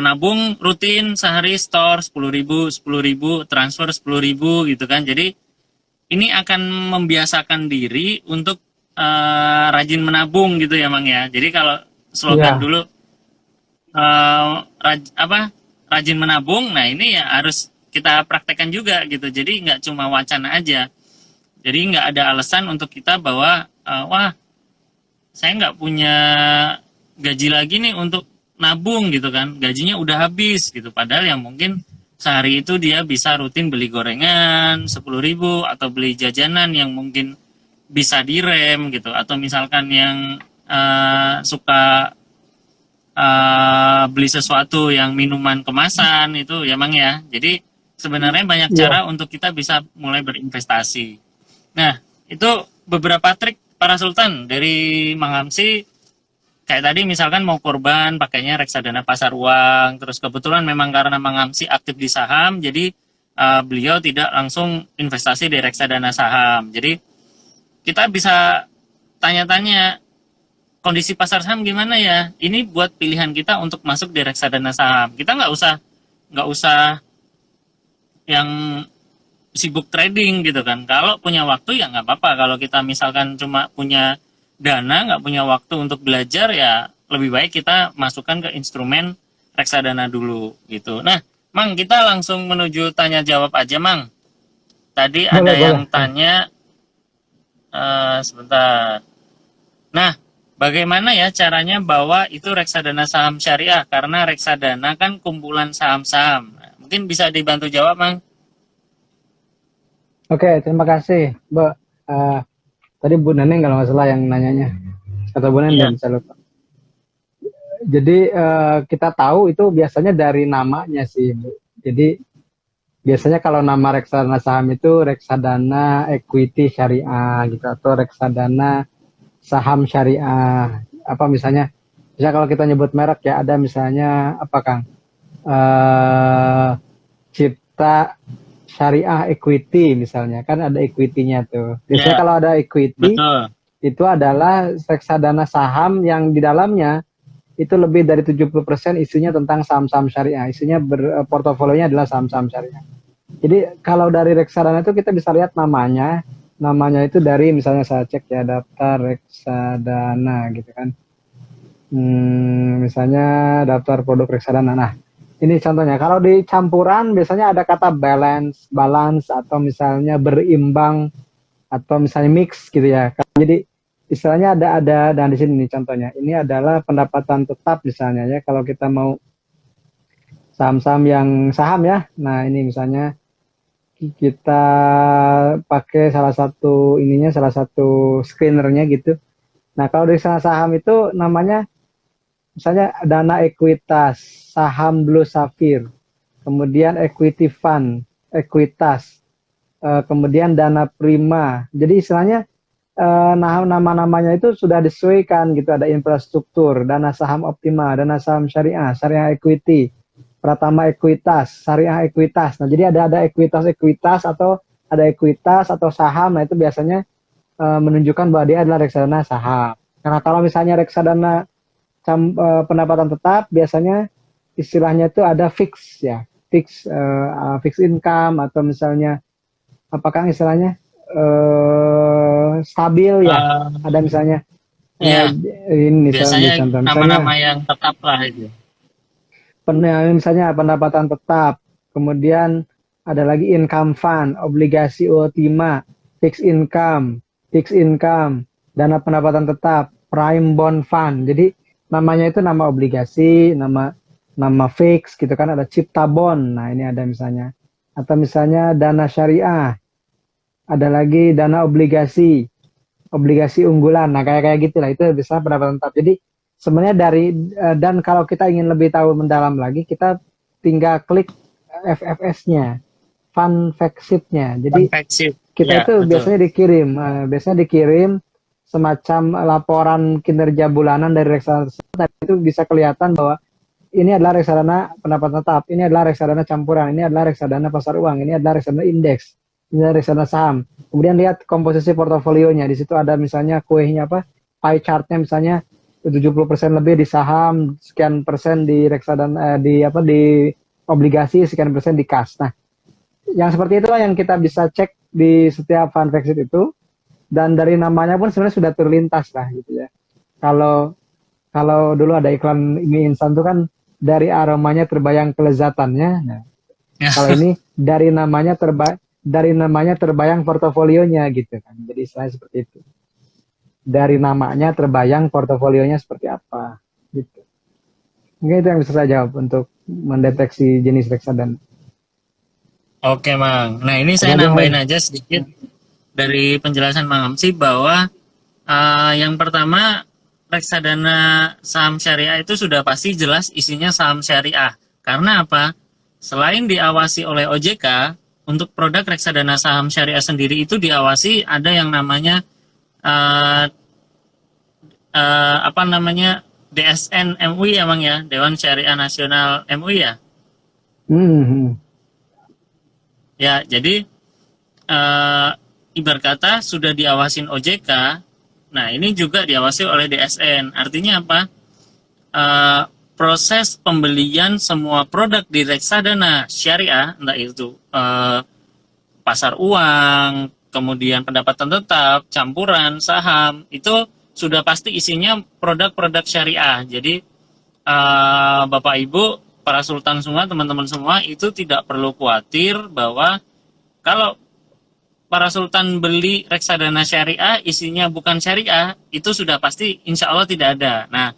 nabung rutin sehari store 10 ribu, 10 ribu, transfer 10 ribu gitu kan. Jadi ini akan membiasakan diri untuk rajin menabung gitu ya Mang ya. Jadi kalau slogan Iya. dulu apa rajin menabung, nah ini ya harus kita praktekkan juga gitu. Jadi nggak cuma wacana aja. Jadi nggak ada alasan untuk kita bahwa wah saya nggak punya gaji lagi nih untuk nabung gitu kan, gajinya udah habis gitu. Padahal yang mungkin sehari itu dia bisa rutin beli gorengan 10 ribu atau beli jajanan yang mungkin bisa direm gitu, atau misalkan yang suka beli sesuatu yang minuman kemasan itu ya Mang ya. Jadi sebenarnya banyak Iya. cara untuk kita bisa mulai berinvestasi. Nah, itu beberapa trik para sultan dari Mang Hamsi. Kayak tadi misalkan mau korban pakainya reksadana pasar uang, terus kebetulan memang karena Mang Hamsi aktif di saham, jadi beliau tidak langsung investasi di reksadana saham. Jadi kita bisa tanya-tanya kondisi pasar saham gimana ya. Ini buat pilihan kita untuk masuk di reksadana saham. Kita nggak usah yang sibuk trading gitu kan. Kalau punya waktu ya nggak apa-apa. Kalau kita misalkan cuma punya dana, nggak punya waktu untuk belajar, ya lebih baik kita masukkan ke instrumen reksadana dulu gitu. Nah, Mang, kita langsung menuju tanya jawab aja, Mang. Tadi ada Boleh, boleh. yang tanya, sebentar. Nah, bagaimana ya caranya bawa itu reksadana saham syariah? Karena reksadana kan kumpulan saham-saham. Nah, mungkin bisa dibantu jawab, Mang. Oke, terima kasih, Mbak. Tadi Bu Neneng kalau nggak salah yang nanyanya. Kata Bu Iya, Neneng, saya lupa. Jadi kita tahu itu biasanya dari namanya sih, Bu. Jadi biasanya kalau nama reksadana saham itu reksadana equity syariah gitu atau reksadana saham syariah. Apa misalnya kalau kita nyebut merek ya ada misalnya apa Kang? Eh Cipta Syariah Equity misalnya kan ada equity-nya tuh. Biasanya iya, kalau ada equity betul. itu adalah reksadana saham yang di dalamnya itu lebih dari 70% isunya tentang saham-saham syariah. Isunya portofolionya adalah saham-saham syariah. Jadi kalau dari reksadana itu kita bisa lihat namanya. Namanya itu dari misalnya saya cek ya daftar reksadana gitu kan. Misalnya daftar produk reksadana. Nah, ini contohnya. Kalau di campuran biasanya ada kata balance atau misalnya berimbang atau misalnya mix gitu ya. Jadi istilahnya ada dan di sini nih contohnya. Ini adalah pendapatan tetap misalnya ya kalau kita mau saham-saham yang saham ya. Nah, ini misalnya kita pakai salah satu screenernya gitu. Nah, kalau dari saham itu namanya misalnya dana ekuitas, saham blue sapphire, kemudian equity fund, ekuitas, kemudian dana prima. Jadi istilahnya nama-namanya itu sudah disesuaikan gitu. Ada infrastruktur, dana saham optimal, dana saham syariah, syariah equity, Pratama Ekuitas, Syariah Ekuitas. Nah, jadi ada ekuitas atau saham. Nah, itu biasanya menunjukkan bahwa dia adalah reksadana saham. Karena kalau misalnya reksadana pendapatan tetap, biasanya istilahnya itu ada fix ya, fix income atau misalnya apakah istilahnya stabil ya. Eh, Ada misalnya iya, ini biasanya contoh misalnya nama-nama yang tetap lah itu. misalnya pendapatan tetap, kemudian ada lagi income fund, obligasi ultima, fixed income, dana pendapatan tetap, prime bond fund. Jadi namanya itu nama obligasi, nama fix gitu kan, ada cipta bond. Nah, ini ada misalnya. Atau misalnya dana syariah, ada lagi dana obligasi unggulan. Nah, kayak kayak gitulah itu bisa pendapatan tetap. Jadi sebenarnya dan kalau kita ingin lebih tahu mendalam lagi, kita tinggal klik FFS-nya, fund fact sheet-nya. Jadi Konveksi. kita Iya, itu betul. biasanya dikirim semacam laporan kinerja bulanan dari reksadana tersebut. Dan itu bisa kelihatan bahwa ini adalah reksadana pendapatan tetap, ini adalah reksadana campuran, ini adalah reksadana pasar uang, ini adalah reksadana indeks, ini adalah reksadana saham. Kemudian lihat komposisi portofolionya. Di situ ada misalnya kuehnya apa? Pie chart-nya misalnya 70% lebih di saham, sekian persen di reksadana di obligasi, sekian persen di kas. Nah, yang seperti itulah yang kita bisa cek di setiap fund fact sheet itu, dan dari namanya pun sebenarnya sudah terlintas lah gitu ya. Kalau kalau dulu ada iklan mie instan itu kan dari aromanya terbayang kelezatannya. Nah, Ya. kalau ini dari namanya terbayang portofolionya gitu kan. Jadi saya seperti itu. Dari namanya terbayang portofolionya seperti apa gitu. Mungkin itu yang bisa saya jawab untuk mendeteksi jenis reksadana. Oke, Mang. Nah, ini saya Ada lagi nambahin hal. aja sedikit. dari penjelasan Mang Amsi bahwa yang pertama reksadana saham syariah itu sudah pasti jelas isinya saham syariah. Karena apa? Selain diawasi oleh OJK, untuk produk reksadana saham syariah sendiri itu diawasi ada yang namanya eh, apa namanya DSN MUI ya Bang ya, Dewan Syariah Nasional MUI ya. Hmm. Ya, jadi eh, ibarat kata sudah diawasin OJK, nah ini juga diawasi oleh DSN. Artinya apa? Eh, Proses pembelian semua produk di reksadana syariah, entah itu pasar uang, kemudian pendapatan tetap, campuran, saham, itu sudah pasti isinya produk-produk syariah. Jadi Bapak Ibu, para sultan semua, teman-teman semua itu tidak perlu khawatir bahwa kalau para sultan beli reksadana syariah isinya bukan syariah, itu sudah pasti insya Allah tidak ada. Nah,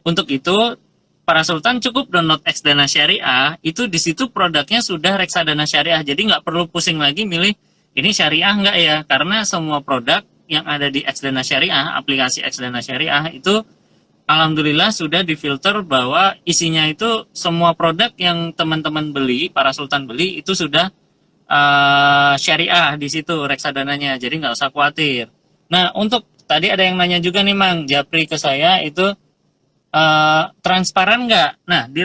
untuk itu para sultan cukup download Xdana Syariah, itu di situ produknya sudah reksadana syariah. Jadi nggak perlu pusing lagi milih ini syariah nggak ya, karena semua produk yang ada di Xdana Syariah, aplikasi Xdana Syariah itu alhamdulillah sudah difilter bahwa isinya itu semua produk yang teman-teman beli, para sultan beli itu sudah syariah di situ reksadananya. Jadi nggak usah khawatir. Nah, untuk tadi ada yang nanya juga nih Mang Japri ke saya itu transparan nggak? Nah, di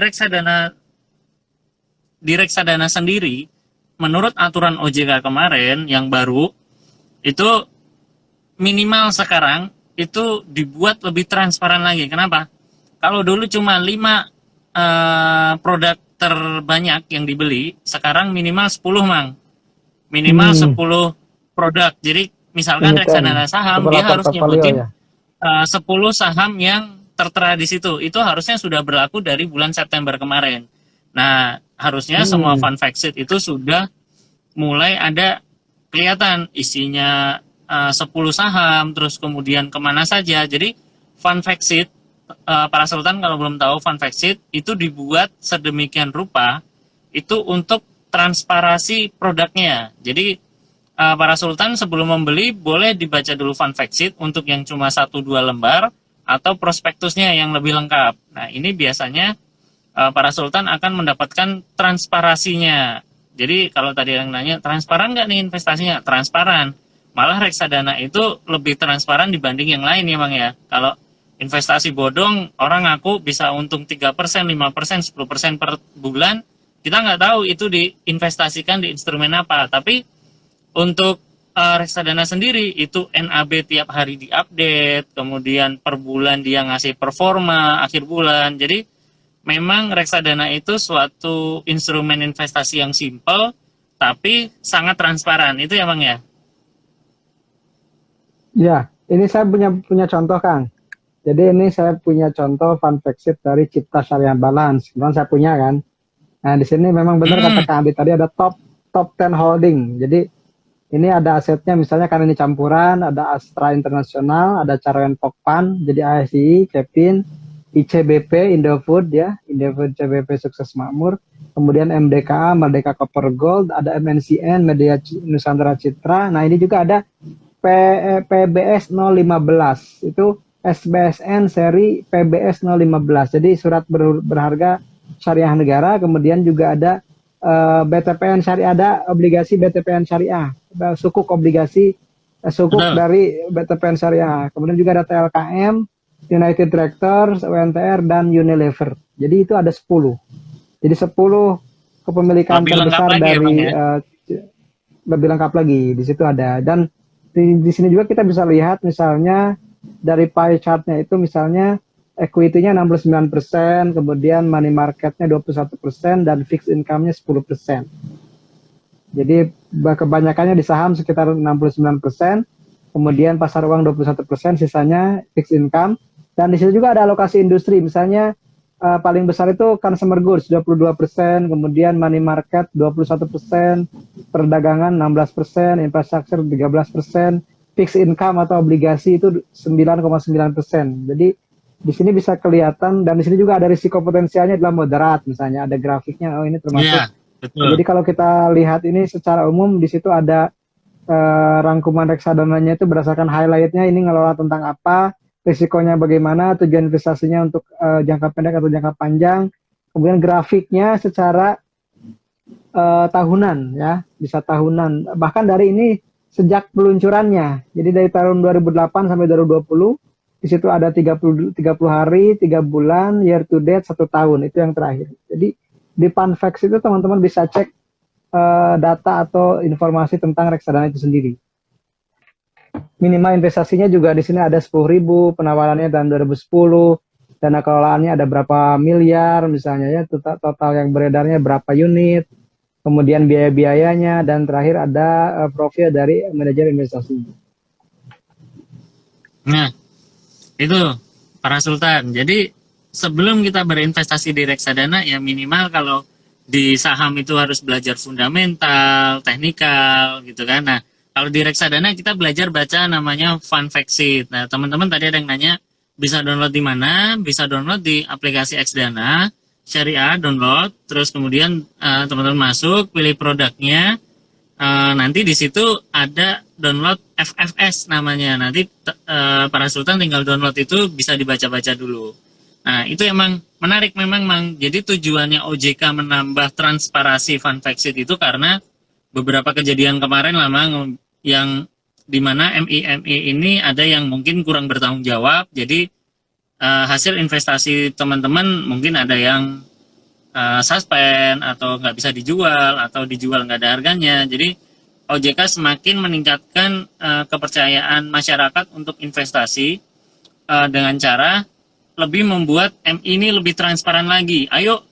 reksadana sendiri, menurut aturan OJK kemarin yang baru, itu minimal sekarang itu dibuat lebih transparan lagi. Kenapa? Kalau dulu cuma 5 produk terbanyak yang dibeli, sekarang minimal 10 Mang. Minimal 10 produk. Jadi misalkan reksadana saham, dia harus nyebutin 10 saham yang tertera di situ. Itu harusnya sudah berlaku dari bulan September kemarin. Nah, harusnya semua fund fact sheet itu sudah mulai ada kelihatan isinya 10 saham, terus kemudian kemana saja. Jadi fund fact sheet, para sultan kalau belum tahu, fund fact sheet itu dibuat sedemikian rupa itu untuk transparasi produknya. Jadi para sultan sebelum membeli boleh dibaca dulu fund fact sheet untuk yang cuma 1-2 lembar atau prospektusnya yang lebih lengkap. Nah, ini biasanya para sultan akan mendapatkan transparasinya. Jadi kalau tadi yang nanya, transparan nggak nih investasinya? Transparan. Malah reksadana itu lebih transparan dibanding yang lain ya Bang ya. Kalau investasi bodong, orang ngaku bisa untung 3%, 5%, 10% per bulan. Kita nggak tahu itu diinvestasikan di instrumen apa. Tapi untuk reksadana sendiri itu NAB tiap hari diupdate, kemudian per bulan dia ngasih performa akhir bulan. Jadi memang reksadana itu suatu instrumen investasi yang simple tapi sangat transparan. Itu ya Bang ya? Ya, ini saya punya contoh Kang. Jadi ini saya punya contoh fund fact sheet dari Cipta Syariah Balance. Kemudian saya punya kan. Nah, di sini memang benar kata Kang Adi tadi ada top 10 holding. Jadi ini ada asetnya misalnya karena ini campuran, ada Astra Internasional, ada Carwen Pokpan, jadi ASI, Kevin, ICBP, Indofood ya, Indofood CBP Sukses Makmur, kemudian MDKA, Merdeka Copper Gold, ada MNCN, Media Nusantara Citra. Nah, ini juga ada PBS 015, itu SBSN seri PBS 015. Jadi surat berharga syariah negara, kemudian juga ada BTPN syariah, ada obligasi BTPN syariah, sukuk obligasi sukuk dari BTPN syariah. Kemudian juga ada TLKM, United Tractors, UNTR, dan Unilever. Jadi itu ada 10. Jadi 10 kepemilikan lebih terbesar dari lebih lengkap lagi. Di situ ada. Dan di sini juga kita bisa lihat misalnya dari pie chartnya itu misalnya equity-nya 69%, kemudian money market-nya 21%, dan fixed income-nya 10%. Jadi kebanyakannya di saham sekitar 69%, kemudian pasar uang 21%, sisanya fixed income. Dan di situ juga ada alokasi industri, misalnya paling besar itu consumer goods 22%, kemudian money market 21%, perdagangan 16%, infrastruktur 13%, fixed income atau obligasi itu 9,9%. Jadi di sini bisa kelihatan, dan di sini juga ada risiko potensialnya adalah moderat, misalnya ada grafiknya, oh ini termasuk. Betul. Jadi kalau kita lihat ini secara umum di situ ada rangkuman reksadananya itu berdasarkan highlightnya ini ngelola tentang apa, risikonya bagaimana, tujuan investasinya untuk jangka pendek atau jangka panjang, kemudian grafiknya secara tahunan ya, bisa tahunan. Bahkan dari ini sejak peluncurannya. Jadi dari tahun 2008 sampai 2020 di situ ada 30 hari, 3 bulan, year to date 1 tahun. Itu yang terakhir. Jadi di Funfax itu teman-teman bisa cek data atau informasi tentang reksadana itu sendiri. Minimal investasinya juga di sini ada 10.000, penawarannya tahun 2010, dana kelolaannya ada berapa miliar misalnya ya, total yang beredarnya berapa unit, kemudian biaya-biayanya, dan terakhir ada profil dari manajer investasi. Nah, itu para Sultan. Jadi sebelum kita berinvestasi di reksadana ya minimal kalau di saham itu harus belajar fundamental, teknikal gitu kan. Nah, kalau di reksadana kita belajar baca namanya Funfactsit. Nah, teman-teman tadi ada yang nanya bisa download di mana? Bisa download di aplikasi Xdana, Syariah download, terus kemudian teman-teman masuk, pilih produknya. Nanti di situ ada download FFS namanya. Nanti para Sultan tinggal download itu bisa dibaca-baca dulu. Nah, itu emang menarik memang, Mang. Jadi tujuannya OJK menambah transparansi Funfactsit itu karena beberapa kejadian kemarin lah, Mang, yang dimana MI-MI ini ada yang mungkin kurang bertanggung jawab. Jadi hasil investasi teman-teman mungkin ada yang suspend atau nggak bisa dijual atau dijual nggak ada harganya. Jadi OJK semakin meningkatkan kepercayaan masyarakat untuk investasi dengan cara lebih membuat MI ini lebih transparan lagi. Ayo,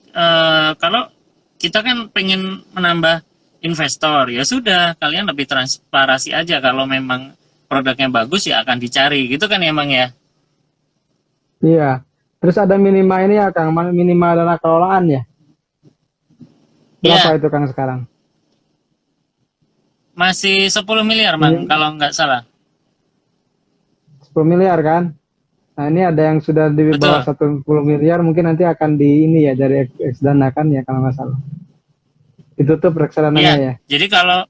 kalau kita kan pengen menambah investor, ya sudah, kalian lebih transparansi aja. Kalau memang produknya bagus, ya akan dicari. Gitu kan ya, Mang ya? Iya. Terus ada minimal ini ya, Kang, minimal dana kelolaan ya. Berapa Iya, itu, Kang, sekarang? masih 10 miliar, Mang, kalau nggak salah. 10 miliar kan? Nah, ini ada yang sudah di bawah Betul. 10 miliar, mungkin nanti akan di ini ya, dari Xdana kan ya, kalau nggak salah. Ditutup reksadananya Iya, ya. jadi kalau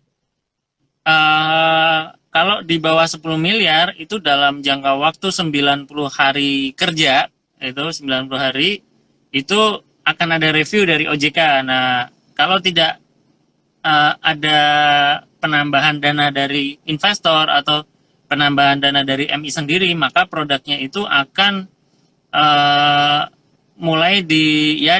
di bawah 10 miliar itu dalam jangka waktu 90 hari kerja, itu 90 hari, itu akan ada review dari OJK. Nah, kalau tidak ada penambahan dana dari investor atau penambahan dana dari MI sendiri, maka produknya itu akan eh, mulai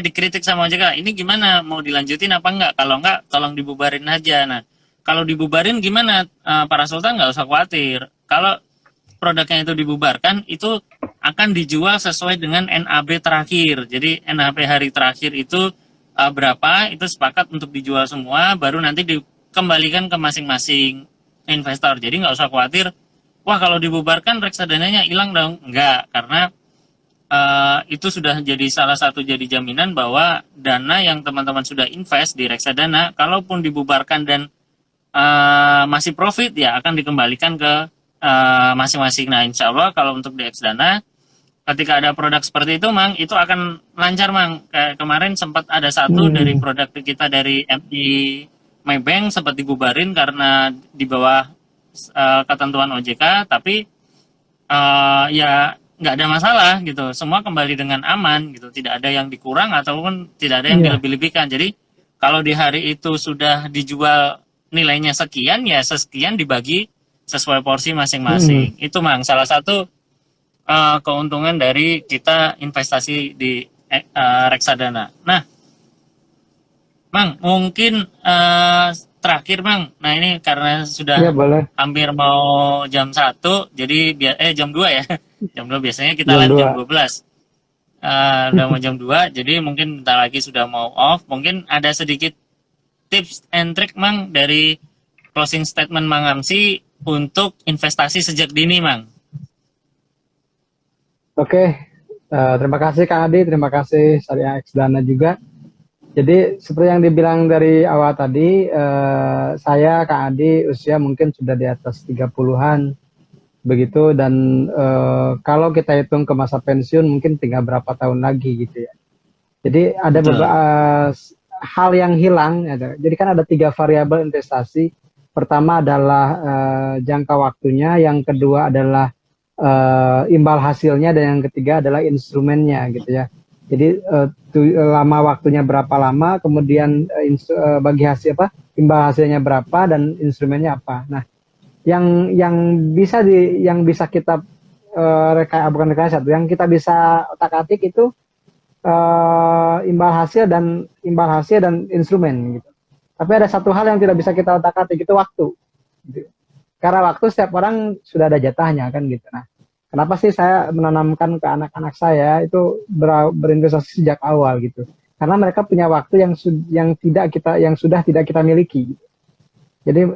dikritik sama OJK. Ini gimana, mau dilanjutin apa enggak? Kalau enggak, tolong dibubarin aja. Nah, kalau dibubarin gimana? Para Sultan nggak usah khawatir. Kalau produknya itu dibubarkan, itu akan dijual sesuai dengan NAB terakhir. Jadi NAB hari terakhir itu berapa, itu sepakat untuk dijual semua, baru nanti dikembalikan ke masing-masing investor. Jadi nggak usah khawatir, wah kalau dibubarkan reksadananya hilang dong. Enggak, karena itu sudah jadi salah satu jadi jaminan bahwa dana yang teman-teman sudah invest di reksadana, kalaupun dibubarkan dan masih profit, ya akan dikembalikan ke masing-masing. Nah, insya Allah kalau untuk di reksadana, ketika ada produk seperti itu, Mang, itu akan lancar, Mang. Kayak kemarin sempat ada satu dari produk kita dari MI Maybank sempat dibubarin karena di bawah ketentuan OJK, tapi ya nggak ada masalah gitu, semua kembali dengan aman gitu, tidak ada yang dikurang ataupun tidak ada yang Iya. dilebih-lebihkan. Jadi kalau di hari itu sudah dijual nilainya sekian, ya sekian dibagi sesuai porsi masing-masing. Itu, Mang, salah satu keuntungan dari kita investasi di reksadana. Nah, Mang, mungkin terakhir, Mang. Nah, ini karena sudah Iya, boleh. hampir mau jam 1, jadi jam 2 ya. Jam 2 biasanya kita Jam live jam 2. 12. Udah mau jam 2, jadi mungkin bentar lagi sudah mau off. Mungkin ada sedikit tips and trick, Mang, dari closing statement Mang Amsi untuk investasi sejak dini, Mang. Oke. Terima kasih Kang Adi, terima kasih Syariah Xdana juga. Jadi seperti yang dibilang dari awal tadi, saya Kang Adi usia mungkin sudah di atas 30-an begitu, dan kalau kita hitung ke masa pensiun mungkin tinggal berapa tahun lagi gitu ya. Jadi ada beberapa hal yang hilang. Jadi kan ada 3 variabel investasi. Pertama adalah jangka waktunya, yang kedua adalah imbal hasilnya, dan yang ketiga adalah instrumennya gitu ya. Jadi lama waktunya berapa lama, kemudian bagi hasil apa, imbal hasilnya berapa, dan instrumennya apa. Nah, yang bisa kita bukan rekayasa, yang kita bisa otak-atik itu imbal hasil dan instrumen gitu. Tapi ada satu hal yang tidak bisa kita otak-atik, itu waktu. Gitu. Karena waktu setiap orang sudah ada jatahnya kan gitu. Nah, kenapa sih saya menanamkan ke anak-anak saya itu berinvestasi sejak awal gitu? Karena mereka punya waktu yang sudah tidak kita miliki. Jadi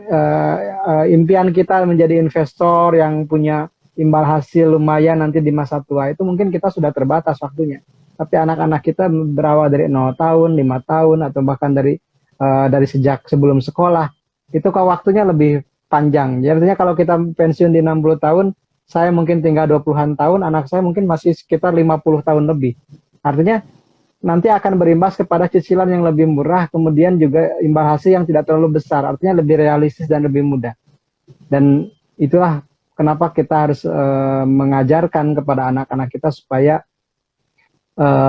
impian kita menjadi investor yang punya imbal hasil lumayan nanti di masa tua itu mungkin kita sudah terbatas waktunya. Tapi anak-anak kita berawal dari 0 tahun, 5 tahun, atau bahkan dari sejak sebelum sekolah, itu kok waktunya lebih panjang. Jadi artinya kalau kita pensiun di 60 tahun, saya mungkin tinggal 20-an tahun, anak saya mungkin masih sekitar 50 tahun lebih. Artinya nanti akan berimbas kepada cicilan yang lebih murah, kemudian juga imbal hasil yang tidak terlalu besar, artinya lebih realistis dan lebih mudah. Dan itulah kenapa kita harus mengajarkan kepada anak-anak kita supaya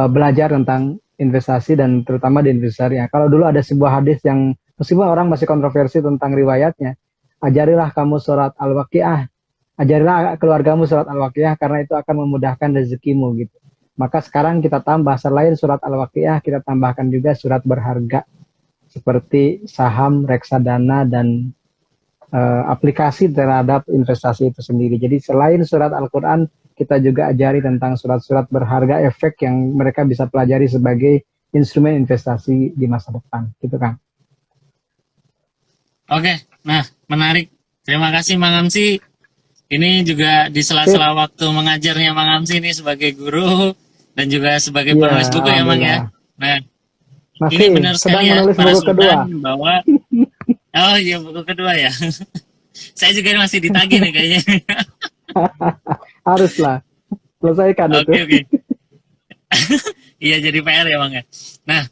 belajar tentang investasi, dan terutama di investasi. Ya, kalau dulu ada sebuah hadis yang meskipun orang masih kontroversi tentang riwayatnya, ajarilah kamu surat Al-Waqiah, ajarilah keluargamu surat Al-Waqiah karena itu akan memudahkan rezekimu gitu. Maka sekarang kita tambah, selain surat Al-Waqiah, kita tambahkan juga surat berharga seperti saham, reksadana, dan aplikasi terhadap investasi itu sendiri. Jadi selain surat Al-Quran, kita juga ajari tentang surat-surat berharga, efek yang mereka bisa pelajari sebagai instrumen investasi di masa depan. Gitu kan. Oke, nah menarik. Terima kasih Mang Amsi. Ini juga di sela-sela waktu mengajarnya Mang Amsi ini sebagai guru dan juga sebagai penulis buku ya Mang ya. Nah, ini benar sekali ya para sultan bahwa oh iya buku kedua ya. Saya juga masih ditagih nih kayaknya. Haruslah selesaikan itu. Oke. Iya jadi PR ya Bang ya. Nah,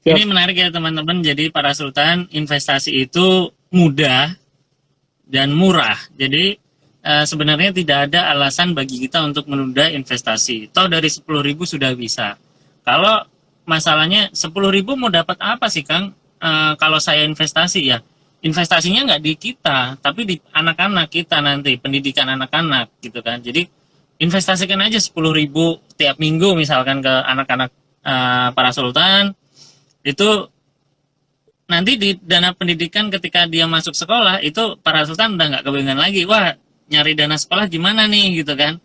ini menarik ya teman-teman. Jadi para sultan, investasi itu mudah dan murah. Jadi sebenarnya tidak ada alasan bagi kita untuk menunda investasi. Toh dari 10.000 sudah bisa. Kalau masalahnya 10.000 mau dapat apa sih Kang? Kalau saya investasi ya, investasinya nggak di kita, tapi di anak-anak kita nanti, pendidikan anak-anak gitu kan. Jadi investasikan aja 10.000 tiap minggu misalkan ke anak-anak para sultan, itu nanti di dana pendidikan ketika dia masuk sekolah itu para sultan udah nggak kebingungan lagi, wah nyari dana sekolah gimana nih gitu kan,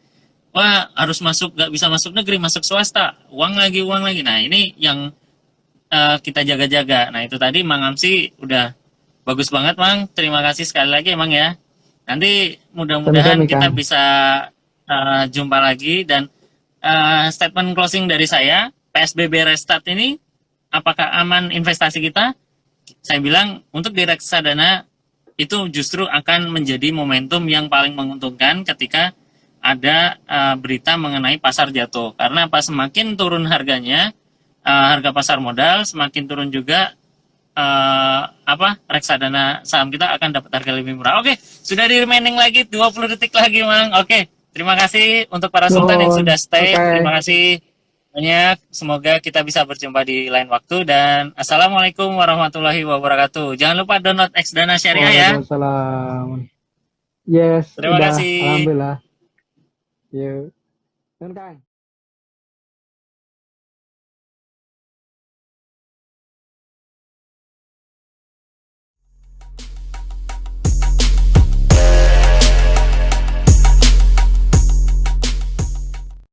wah harus masuk, nggak bisa masuk negeri, masuk swasta, uang lagi. Nah ini yang kita jaga-jaga. Nah itu tadi Mang Amsi udah bagus banget Mang, terima kasih sekali lagi Mang ya. Nanti mudah-mudahan kita bisa jumpa lagi. Dan statement closing dari saya, PSBB Restart ini apakah aman investasi kita? Saya bilang untuk di reksadana itu justru akan menjadi momentum yang paling menguntungkan ketika ada berita mengenai pasar jatuh. Karena pas semakin turun harganya, harga pasar modal, semakin turun juga reksadana saham kita akan dapat harga lebih murah. Oke, sudah di remaining lagi 20 detik lagi Mang. Oke, terima kasih untuk para sultan yang sudah stay. Terima kasih banyak. Semoga kita bisa berjumpa di lain waktu, dan assalamualaikum warahmatullahi wabarakatuh. Jangan lupa download Xdana Syariah ya. Waalaikumsalam. Yes, terima kasih. Alhamdulillah. Yuk.